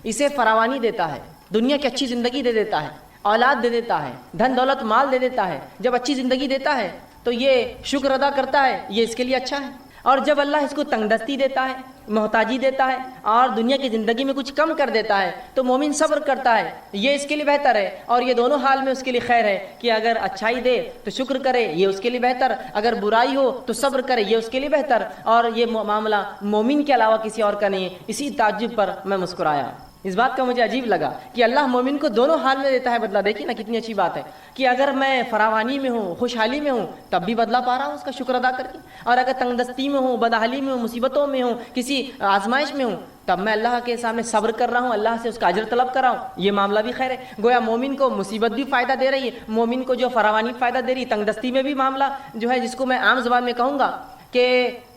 اسے فراوانی دیتا ہے، دنیا کی اچھی زندگی دے دیتا ہے، اولاد دے دیتا ہے، دھن دولت مال دے دیتا ہے، جب اچھی زندگی دیتا ہے تو یہ شکر ادا کرتا ہے، یہ اس کے لیے اچھا ہے. اور جب اللہ اس کو تنگ دستی دیتا ہے، محتاجی دیتا ہے اور دنیا کی زندگی میں کچھ کم کر دیتا ہے تو مومن صبر کرتا ہے، یہ اس کے لیے بہتر ہے. اور یہ دونوں حال میں اس کے لیے خیر ہے کہ اگر اچھائی دے تو شکر کرے، یہ اس کے لیے بہتر، اگر برائی ہو تو صبر کرے، یہ اس کے لیے بہتر. اور یہ معاملہ مومن کے علاوہ کسی اور کا نہیں ہے. اسی تعجب پر میں مسکرایا. اس بات کا مجھے عجیب لگا کہ اللہ مومن کو دونوں حال میں دیتا ہے بدلہ. دیکھیے نا کتنی اچھی بات ہے کہ اگر میں فراوانی میں ہوں، خوشحالی میں ہوں، تب بھی بدلہ پا رہا ہوں اس کا شکر ادا کر کے، اور اگر تنگ دستی میں ہوں، بدحالی میں ہوں، مصیبتوں میں ہوں، کسی آزمائش میں ہوں، تب میں اللہ کے سامنے صبر کر رہا ہوں، اللہ سے اس کا اجر طلب کر رہا ہوں. یہ معاملہ بھی خیر ہے. گویا مومن کو مصیبت بھی فائدہ دے رہی ہے، مومن کو جو فراوانی فائدہ دے رہی ہے، تنگ دستی میں بھی معاملہ جو ہے جس کو میں عام زبان میں کہوں گا کہ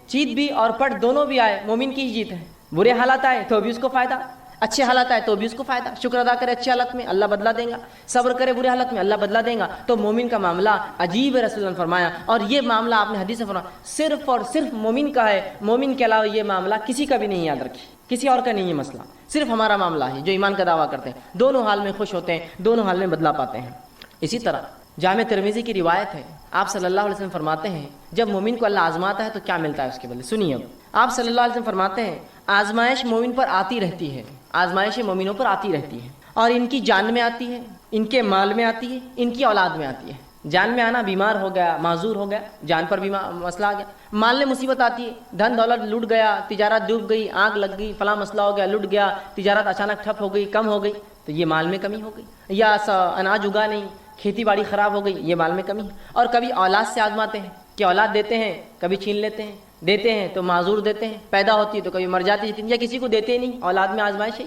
جیت بھی اور پٹ دونوں بھی آئے مومن کی ہی جیت ہے. برے حالات آئے تو بھی اس کو فائدہ، اچھے حالات آئے تو بھی اس کو فائدہ. شکر ادا کرے اچھے حالت میں، اللہ بدلہ دے گا، صبر کرے برے حالت میں، اللہ بدلہ دے گا. تو مومن کا معاملہ عجیب ہے، رسول اللہ نے فرمایا. اور یہ معاملہ آپ نے حدیث سے فرمایا صرف اور صرف مومن کا ہے، مومن کے علاوہ یہ معاملہ کسی کا بھی نہیں. یاد رکھیے کسی اور کا نہیں یہ مسئلہ، صرف ہمارا معاملہ ہے جو ایمان کا دعویٰ کرتے ہیں. دونوں حال میں خوش ہوتے ہیں، دونوں حال میں بدلہ پاتے ہیں. اسی طرح جامع ترمذی کی روایت ہے، آپ صلی اللہ علیہ وسلم فرماتے ہیں جب مومن کو اللہ آزماتا ہے تو کیا ملتا ہے اس کے بدلے. سنیے اب آپ صلی اللہ علیہ وسلم فرماتے ہیں آزمائش مومن پر آتی رہتی ہے, آزمائش مومنوں پر آتی رہتی ہے, اور ان کی جان میں آتی ہے, ان کے مال میں آتی ہے, ان کی اولاد میں آتی ہے. جان میں آنا, بیمار ہو گیا, معذور ہو گیا, جان پر بھی مسئلہ آ گیا. مال میں مصیبت آتی ہے, دھن دولت لٹ گیا, تجارت ڈوب گئی, آگ لگ گئی, فلاں مسئلہ ہو گیا, لٹ گیا, تجارت اچانک ٹھپ ہو گئی, کم ہو گئی, تو یہ مال میں کمی ہو گئی. یا اناج اگا نہیں, کھیتی باڑی خراب ہو گئی, یہ مال میں کمی ہے. اور کبھی اولاد سے آزماتے ہیں کہ اولاد دیتے ہیں, کبھی چھین لیتے ہیں, دیتے ہیں تو معذور دیتے ہیں, پیدا ہوتی ہے تو کبھی مر جاتی ہے, یا کسی کو دیتے ہی نہیں, اولاد میں آزمائش ہے.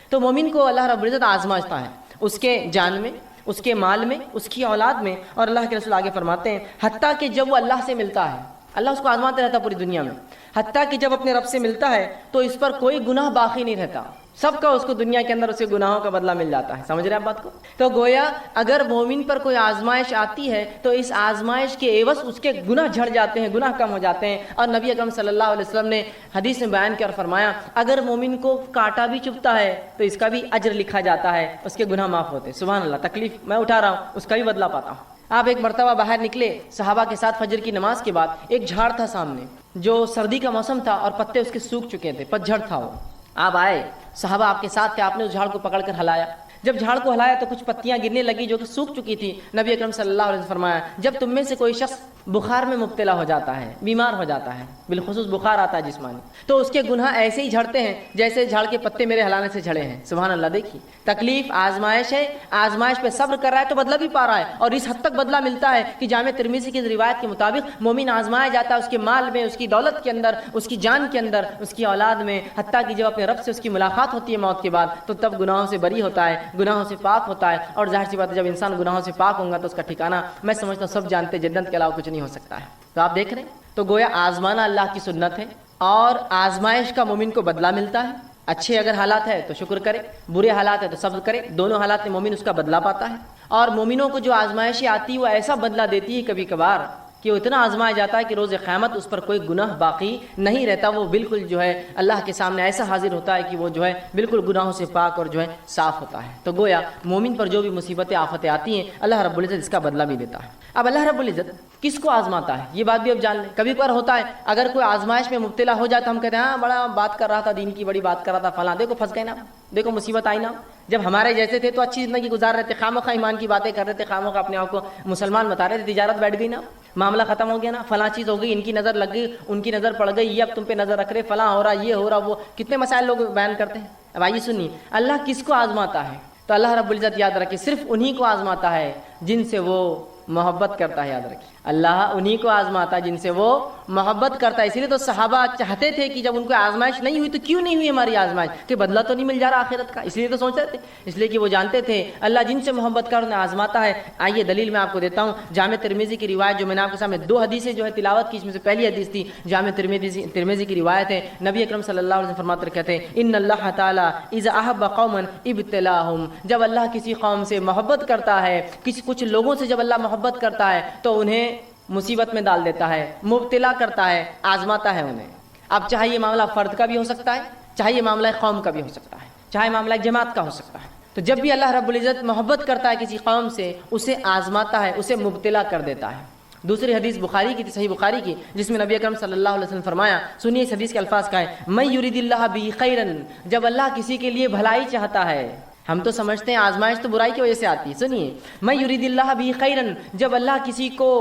تو مومن کو اللہ رب العزت آزمائشتا ہے, اس کے جان میں, اس کے مال میں, اس کی اولاد میں. اور اللہ کے رسول آگے فرماتے ہیں حتیٰ کہ جب وہ اللہ سے ملتا ہے, اللہ اس کو آزماتے رہتا پوری دنیا میں, حتیٰ کہ جب اپنے رب سے ملتا ہے تو اس پر کوئی گناہ باقی نہیں رہتا, سب کا اس کو دنیا کے اندر اسے گناہوں کا بدلہ مل جاتا ہے. سمجھ رہے ہیں آپ بات کو؟ تو گویا اگر مومن پر کوئی آزمائش آتی ہے تو اس آزمائش کے عوض اس کے گناہ جھڑ جاتے ہیں, گناہ کم ہو جاتے ہیں. اور نبی اکرم صلی اللہ علیہ وسلم نے حدیث میں بیان کیا اور فرمایا اگر مومن کو کانٹا بھی چبھتا ہے تو اس کا بھی اجر لکھا جاتا ہے, اس کے گناہ معاف ہوتے ہیں. سبحان اللہ, تکلیف میں اٹھا رہا ہوں, اس کا بھی بدلہ پاتا ہوں. آپ ایک مرتبہ باہر نکلے صحابہ کے ساتھ فجر کی نماز کے بعد, ایک جھاڑ تھا سامنے, جو سردی کا موسم تھا اور پتے اس کے سوکھ چکے تھے, پتجھڑ تھا وہ. آپ آئے, صحابہ آپ کے ساتھ تھے, آپ نے اس جھاڑ کو پکڑ کر ہلایا. جب جھاڑ کو ہلایا تو کچھ پتیاں گرنے لگی جو کہ سوکھ چکی تھی. نبی اکرم صلی اللہ علیہ وسلم فرمایا جب تم میں سے کوئی شخص بخار میں مبتلا ہو جاتا ہے, بیمار ہو جاتا ہے, بالخصوص بخار آتا ہے جسمانی, تو اس کے گناہ ایسے ہی جھڑتے ہیں جیسے جھاڑ کے پتے میرے ہلانے سے جھڑے ہیں. سبحان اللہ. دیکھیے تکلیف آزمائش ہے, آزمائش پہ صبر کر رہا ہے تو بدلہ بھی پا رہا ہے, اور اس حد تک بدلہ ملتا ہے کہ جامع ترمذی کی روایت کے مطابق مومن آزمایا جاتا ہے اس کے مال میں, اس کی دولت کے اندر, اس کی جان کے اندر, اس کی اولاد میں, حتیٰ کہ جب اپنے رب سے اس کی ملاقات ہوتی ہے موت کے بعد تو تب گناہوں سے بری ہوتا ہے, گناہوں سے پاک ہوتا ہے. اور ظاہر سی بات ہے جب انسان گناہوں سے پاک ہوگا تو اس کا ٹھکانہ میں سمجھتا ہوں سب جانتے جنت کے علاوہ کچھ نہیں ہو سکتا ہے. تو آپ دیکھ رہے ہیں, تو گویا آزمانا اللہ کی سنت ہے, اور آزمائش کا مومن کو بدلہ ملتا ہے. اچھے اگر حالات ہے تو شکر کرے, برے حالات ہے تو صبر کرے, دونوں حالات میں مومن اس کا بدلہ پاتا ہے. اور مومنوں کو جو آزمائشیں آتی ہے وہ ایسا بدلہ دیتی ہے کبھی کبھار کہ وہ اتنا آزمایا جاتا ہے کہ روز قیامت اس پر کوئی گناہ باقی نہیں رہتا, وہ بالکل جو ہے اللہ کے سامنے ایسا حاضر ہوتا ہے کہ وہ جو ہے بالکل گناہوں سے پاک اور جو ہے صاف ہوتا ہے. تو گویا مومن پر جو بھی مصیبتیں آفتیں آتی ہیں اللہ رب العزت اس کا بدلہ بھی دیتا ہے. اب اللہ رب العزت کس کو آزماتا ہے یہ بات بھی اب جان لیں. کبھی کبھار ہوتا ہے اگر کوئی آزمائش میں مبتلا ہو جائے تو ہم کہتے ہیں ہاں بڑا بات کر رہا تھا, دین کی بڑی بات کر رہا تھا, فلاں دیکھو پھنس گئے نا, دیکھو مصیبت آئی نا. جب ہمارے جیسے تھے تو اچھی زندگی گزار رہے تھے, خامخواہ ایمان کی باتیں کر رہے تھے, خامخواہ اپنے آپ کو مسلمان بتا رہے تھے, تجارت بیٹھ گئی نا, معاملہ ختم ہو گیا نا, فلاں چیز ہو گئی, ان کی نظر لگ گئی, ان کی نظر پڑ گئی, یہ اب تم پہ نظر رکھ رہے, فلاں ہو رہا, یہ ہو رہا, وہ کتنے مسائل لوگ بیان کرتے ہیں. اب آئیے سنیے اللہ کس کو آزماتا ہے. تو اللہ رب العزت یاد رکھے صرف انہی کو آزماتا ہے جن سے وہ محبت کرتا ہے. یاد رکھیے اللہ انہی کو آزماتا ہے جن سے وہ محبت کرتا ہے. اسی لیے تو صحابہ چاہتے تھے کہ جب ان کو آزمائش نہیں ہوئی تو کیوں نہیں ہوئی ہماری آزمائش, کہ بدلہ تو نہیں مل جا رہا آخرت کا, اس لیے تو سوچ رہے تھے, اس لیے کہ وہ جانتے تھے اللہ جن سے محبت کر انہیں آزماتا ہے. آئیے دلیل میں آپ کو دیتا ہوں. جامع ترمذی کی روایت جو میں نے آپ کے سامنے دو حدیثیں جو ہے تلاوت کی, اس میں سے پہلی حدیث تھی جامع ترمذی کی روایت ہے. نبی اکرم صلی اللہ علیہ وسلم فرماتے کہتے ہیں ان اللہ تعالیٰ اذا احب قوما ابتلاهم, جب اللہ کسی قوم سے محبت کرتا ہے, کچھ لوگوں سے جب اللہ محبت کرتا ہے تو انہیں مصیبت میں ڈال دیتا ہے, مبتلا کرتا ہے, آزماتا ہے انہیں. اب چاہے یہ معاملہ فرد کا بھی ہو سکتا ہے, چاہے یہ معاملہ قوم کا بھی ہو سکتا ہے, چاہے معاملہ جماعت کا ہو سکتا ہے. تو جب بھی اللہ رب العزت محبت کرتا ہے کسی قوم سے, اسے آزماتا ہے, اسے مبتلا کر دیتا ہے. دوسری حدیث بخاری کی, صحیح بخاری کی, جس میں نبی اکرم صلی اللہ علیہ وسلم فرمایا, سنیے اس حدیث کے الفاظ کا ہے, من یرید اللہ بہ خیرا, جب اللہ کسی کے لیے بھلائی چاہتا ہے. ہم تو سمجھتے ہیں آزمائش تو برائی کی وجہ سے آتی ہے. سنیے من یرید اللہ بہ خیرا, جب اللہ کسی کو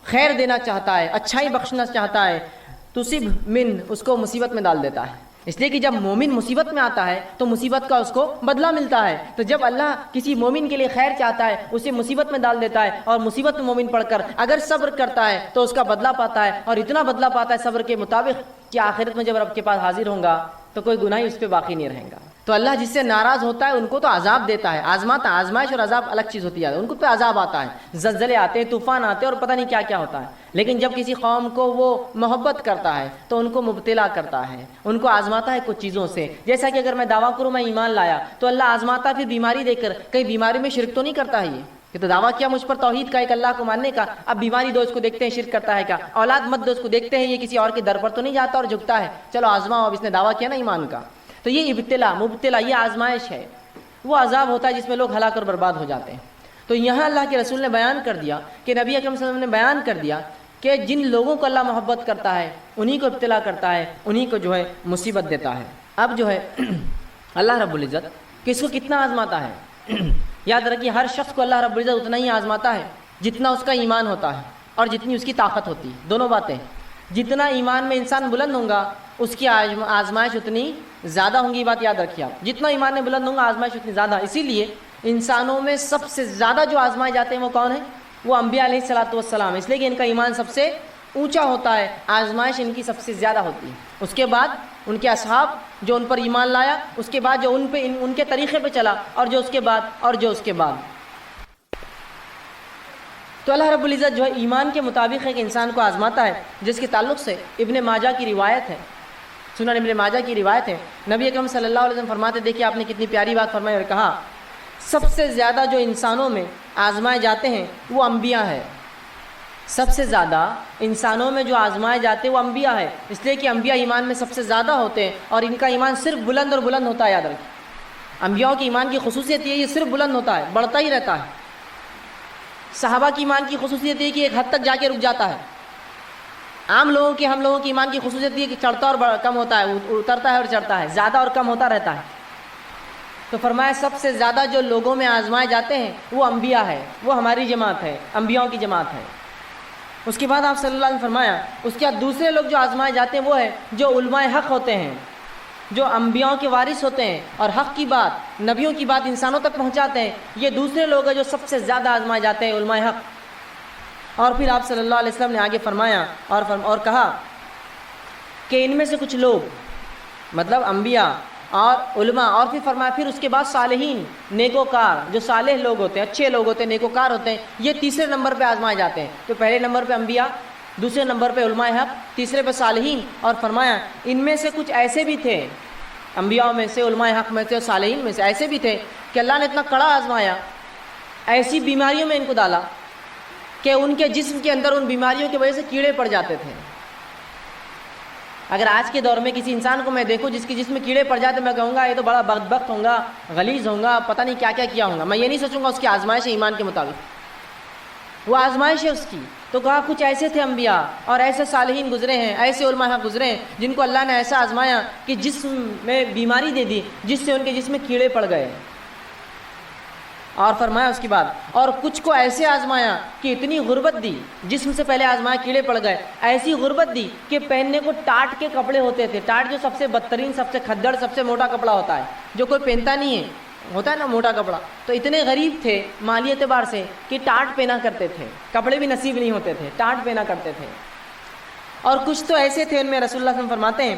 خیر دینا چاہتا ہے, اچھائی بخشنا چاہتا ہے, تصب من, اس کو مصیبت میں ڈال دیتا ہے. اس لیے کہ جب مومن مصیبت میں آتا ہے تو مصیبت کا اس کو بدلہ ملتا ہے. تو جب اللہ کسی مومن کے لیے خیر چاہتا ہے اسے مصیبت میں ڈال دیتا ہے, اور مصیبت میں مومن پڑھ کر اگر صبر کرتا ہے تو اس کا بدلہ پاتا ہے, اور اتنا بدلہ پاتا ہے صبر کے مطابق کہ آخرت میں جب رب کے پاس حاضر ہوں گا تو کوئی گناہ اس پہ باقی نہیں رہے گا. تو اللہ جس سے ناراض ہوتا ہے ان کو تو عذاب دیتا ہے, آزماتا. آزمائش اور عذاب الگ چیز ہوتی ہے, ان کو پہ عذاب آتا ہے, زلزلے آتے ہیں, طوفان آتے ہیں, اور پتہ نہیں کیا کیا ہوتا ہے. لیکن جب کسی قوم کو وہ محبت کرتا ہے تو ان کو مبتلا کرتا ہے, ان کو آزماتا ہے کچھ چیزوں سے. جیسا کہ اگر میں دعویٰ کروں میں ایمان لایا تو اللہ آزماتا ہے پھر بیماری دے کر, کہیں بیماری میں شرک تو نہیں کرتا ہے یہ تو دعویٰ کیا مجھ پر توحید کا, ایک اللہ کو ماننے کا, اب بیماری دو, اس کو دیکھتے ہیں شرک کرتا ہے کیا, اولاد مت دو, اس کو دیکھتے ہیں یہ کسی اور کے در پر تو نہیں جاتا اور جھکتا ہے, چلو آزماؤ. اب اس نے دعویٰ کیا نا ایمان کا, تو یہ ابتلا مبتلا, یہ آزمائش ہے, وہ عذاب ہوتا ہے جس میں لوگ ہلاک اور برباد ہو جاتے ہیں. تو یہاں اللہ کے رسول نے بیان کر دیا کہ نبی اکرم صلی اللہ علیہ وسلم نے بیان کر دیا کہ جن لوگوں کو اللہ محبت کرتا ہے انہی کو ابتلا کرتا ہے، انہی کو جو ہے مصیبت دیتا ہے۔ اب جو ہے اللہ رب العزت کس کو کتنا آزماتا ہے؟ یاد رکھیے ہر شخص کو اللہ رب العزت اتنا ہی آزماتا ہے جتنا اس کا ایمان ہوتا ہے اور جتنی اس کی طاقت ہوتی ہے، دونوں باتیں۔ جتنا ایمان میں انسان بلند ہوگا اس کی آزمائش اتنی زیادہ ہوں گی، بات یاد رکھیے آپ، جتنا ایمان میں بلند ہوگا آزمائش اتنی زیادہ۔ اسی لیے انسانوں میں سب سے زیادہ جو آزمائے جاتے ہیں وہ کون ہیں؟ وہ انبیاء علیہ الصلوۃ والسلام، اس لیے کہ ان کا ایمان سب سے اونچا ہوتا ہے، آزمائش ان کی سب سے زیادہ ہوتی ہے۔ اس کے بعد ان کے اصحاب جو ان پر ایمان لایا، اس کے بعد جو ان کے طریقے پہ چلا، اور جو اس کے بعد تو اللہ رب العزت جو ہے ایمان کے مطابق ایک انسان کو آزماتا ہے، جس کے تعلق سے ابن ماجہ کی روایت ہے، سنن ابن ماجہ کی روایت ہے، نبی اکرم صلی اللہ علیہ وسلم فرماتے، دیکھیے آپ نے کتنی پیاری بات فرمائی اور کہا سب سے زیادہ جو انسانوں میں آزمائے جاتے ہیں وہ انبیاء ہے۔ سب سے زیادہ انسانوں میں جو آزمائے جاتے ہیں وہ انبیاء ہے، اس لیے کہ انبیاء ایمان میں سب سے زیادہ ہوتے ہیں اور ان کا ایمان صرف بلند اور بلند ہوتا ہے۔ یاد رکھیں انبیاء کے ایمان کی خصوصیت یہ صرف بلند ہوتا ہے، بڑھتا ہی رہتا ہے۔ صحابہ کی ایمان کی خصوصیت یہ کہ ایک حد تک جا کے رک جاتا ہے۔ عام لوگوں کی، ہم لوگوں کی ایمان کی خصوصیت یہ کہ چڑھتا اور کم ہوتا ہے، اترتا ہے اور چڑھتا ہے، زیادہ اور کم ہوتا رہتا ہے۔ تو فرمایا سب سے زیادہ جو لوگوں میں آزمائے جاتے ہیں وہ انبیاء ہے، وہ ہماری جماعت ہے، انبیاءوں کی جماعت ہے۔ اس کے بعد آپ صلی اللہ علیہ وسلم فرمایا اس کے بعد دوسرے لوگ جو آزمائے جاتے ہیں وہ ہے جو علماء حق ہوتے ہیں، جو انبیاءوں کے وارث ہوتے ہیں اور حق کی بات، نبیوں کی بات انسانوں تک پہنچاتے ہیں، یہ دوسرے لوگ ہیں جو سب سے زیادہ آزمائے جاتے ہیں، علماء حق۔ اور پھر آپ صلی اللہ علیہ وسلم نے آگے فرمایا اور کہا کہ ان میں سے کچھ لوگ، مطلب انبیاء اور علماء، اور پھر فرمایا پھر اس کے بعد صالحین، نیکوکار، جو صالح لوگ ہوتے ہیں، اچھے لوگ ہوتے ہیں، نیکوکار ہوتے ہیں، یہ تیسرے نمبر پہ آزمائے جاتے ہیں۔ تو پہلے نمبر پہ انبیاء، دوسرے نمبر پہ علماء حق، تیسرے پہ صالحین، اور فرمایا ان میں سے کچھ ایسے بھی تھے، انبیاء میں سے، علماء حق میں سے اور صالحین میں سے ایسے بھی تھے کہ اللہ نے اتنا کڑا آزمایا، ایسی بیماریوں میں ان کو ڈالا کہ ان کے جسم کے اندر ان بیماریوں کی وجہ سے کیڑے پڑ جاتے تھے۔ اگر آج کے دور میں کسی انسان کو میں دیکھوں جس کے جسم میں کیڑے پڑ جاتے، میں کہوں گا یہ تو بڑا بدبخت ہوگا، غلیظ ہوگا، پتہ نہیں کیا کیا کیا ہوگا۔ میں یہ نہیں سوچوں گا اس کی آزمائش ہے ایمان کے مطابق، وہ آزمائش ہے اس کی۔ تو کہا کچھ ایسے تھے انبیاء اور ایسے صالحین گزرے ہیں، ایسے علماء گزرے ہیں جن کو اللہ نے ایسا آزمایا کہ جسم میں بیماری دے دی جس سے ان کے جسم میں کیڑے پڑ گئے۔ اور فرمایا اس کے بعد اور کچھ کو ایسے آزمایا کہ اتنی غربت دی، جسم سے پہلے آزمایا کیڑے پڑ گئے، ایسی غربت دی کہ پہننے کو ٹاٹ کے کپڑے ہوتے تھے۔ ٹاٹ جو سب سے بدترین، سب سے کھدڑ، سب سے موٹا کپڑا ہوتا ہے جو کوئی پہنتا نہیں ہے، ہوتا ہے نا موٹا کپڑا، تو اتنے غریب تھے مالی اعتبار سے کہ ٹاٹ پہنا کرتے تھے، کپڑے بھی نصیب نہیں ہوتے تھے، ٹاٹ پہنا کرتے تھے۔ اور کچھ تو ایسے تھے، ان میں رسول اللہ صلی اللہ علیہ وسلم فرماتے ہیں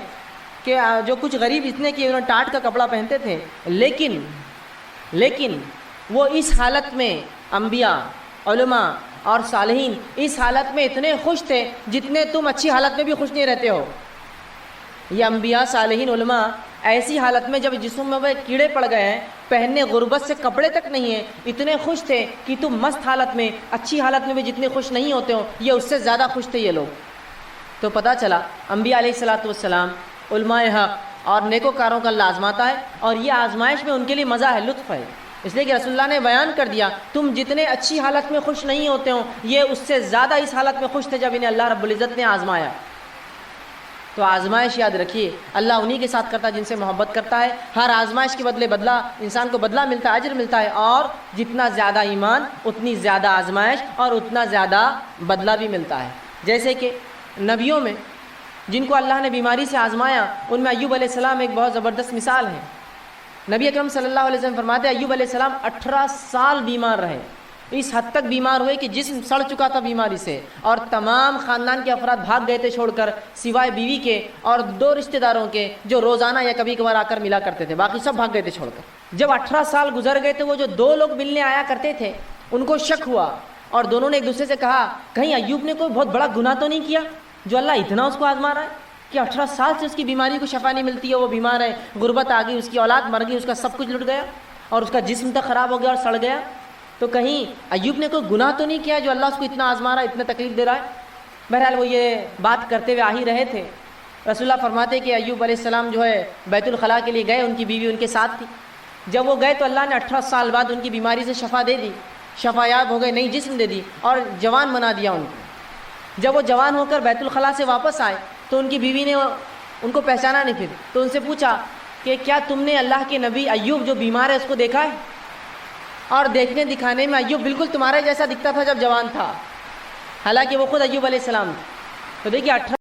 کہ جو کچھ غریب اتنے کہ انہوں نے ٹاٹ کا کپڑا پہنتے تھے، لیکن وہ اس حالت میں انبیاء، علماء اور صالحین اس حالت میں اتنے خوش تھے جتنے تم اچھی حالت میں بھی خوش نہیں رہتے ہو۔ یہ انبیاء، صالحین، علماء ایسی حالت میں جب جسم میں وہ کیڑے پڑ گئے ہیں، پہننے غربت سے کپڑے تک نہیں ہیں، اتنے خوش تھے کہ تم مست حالت میں، اچھی حالت میں بھی جتنے خوش نہیں ہوتے ہو، یہ اس سے زیادہ خوش تھے یہ لوگ۔ تو پتہ چلا انبیاء علیہ الصلوۃ والسلام، علماء حق اور نیکوکاروں کا اللہ آزماتا ہے، اور یہ آزمائش میں ان کے لیے مزہ ہے، لطف ہے۔ اس لیے کہ رسول اللہ نے بیان کر دیا تم جتنے اچھی حالت میں خوش نہیں ہوتے ہو، یہ اس سے زیادہ اس حالت میں خوش تھے جب انہیں اللہ رب العزت نے آزمایا۔ تو آزمائش یاد رکھیے اللہ انہی کے ساتھ کرتا ہے جن سے محبت کرتا ہے۔ ہر آزمائش کے بدلے بدلہ انسان کو بدلہ ملتا ہے، اجر ملتا ہے، اور جتنا زیادہ ایمان اتنی زیادہ آزمائش اور اتنا زیادہ بدلہ بھی ملتا ہے۔ جیسے کہ نبیوں میں جن کو اللہ نے بیماری سے آزمایا، ان میں ایوب علیہ السلام ایک بہت زبردست مثال ہے۔ نبی اکرم صلی اللہ علیہ وسلم فرماتے ہیں ایوب علیہ السلام 18 سال بیمار رہے، اس حد تک بیمار ہوئے کہ جسم سڑ چکا تھا بیماری سے، اور تمام خاندان کے افراد بھاگ گئے تھے چھوڑ کر، سوائے بیوی کے اور 2 رشتہ داروں کے جو روزانہ یا کبھی کبھار آ کر ملا کرتے تھے، باقی سب بھاگ گئے تھے چھوڑ کر۔ جب 18 سال گزر گئے تھے، وہ جو 2 لوگ ملنے آیا کرتے تھے ان کو شک ہوا، اور دونوں نے ایک دوسرے سے کہا کہیں ایوب نے کوئی بہت بڑا گناہ تو نہیں کیا جو اللہ اتنا اس کو آزما رہا ہے کہ 18 سال سے اس کی بیماری کو شفا نہیں ملتی ہے، وہ بیمار ہے، غربت آ گئی، اس کی اولاد مر گئی، اس کا سب کچھ لٹ گیا اور اس کا جسم تک خراب ہو گیا اور سڑ گیا، تو کہیں ایوب نے کوئی گناہ تو نہیں کیا جو اللہ اس کو اتنا آزما رہا ہے، اتنا تکلیف دے رہا ہے؟ بہرحال وہ یہ بات کرتے ہوئے آ ہی رہے تھے۔ رسول اللہ فرماتے کہ ایوب علیہ السلام جو ہے بیت الخلاء کے لیے گئے، ان کی بیوی ان کے ساتھ تھی۔ جب وہ گئے تو اللہ نے 18 سال بعد ان کی بیماری سے شفا دے دی، شفایاب ہو گئے, نئی جسم دے دی اور جوان بنا دیا ان کو. جب وہ جوان ہو کر بیت الخلاء سے واپس آئے تو ان کی بیوی نے ان کو پہچانا نہیں پھر, تو ان سے پوچھا کہ کیا تم نے اللہ کے نبی ایوب جو بیمار ہے اس کو دیکھا ہے؟ اور دیکھنے دکھانے میں ایوب بالکل تمہارے جیسا دکھتا تھا جب جوان تھا, حالانکہ وہ خود ایوب علیہ السلام تھے. تو دیکھیے 18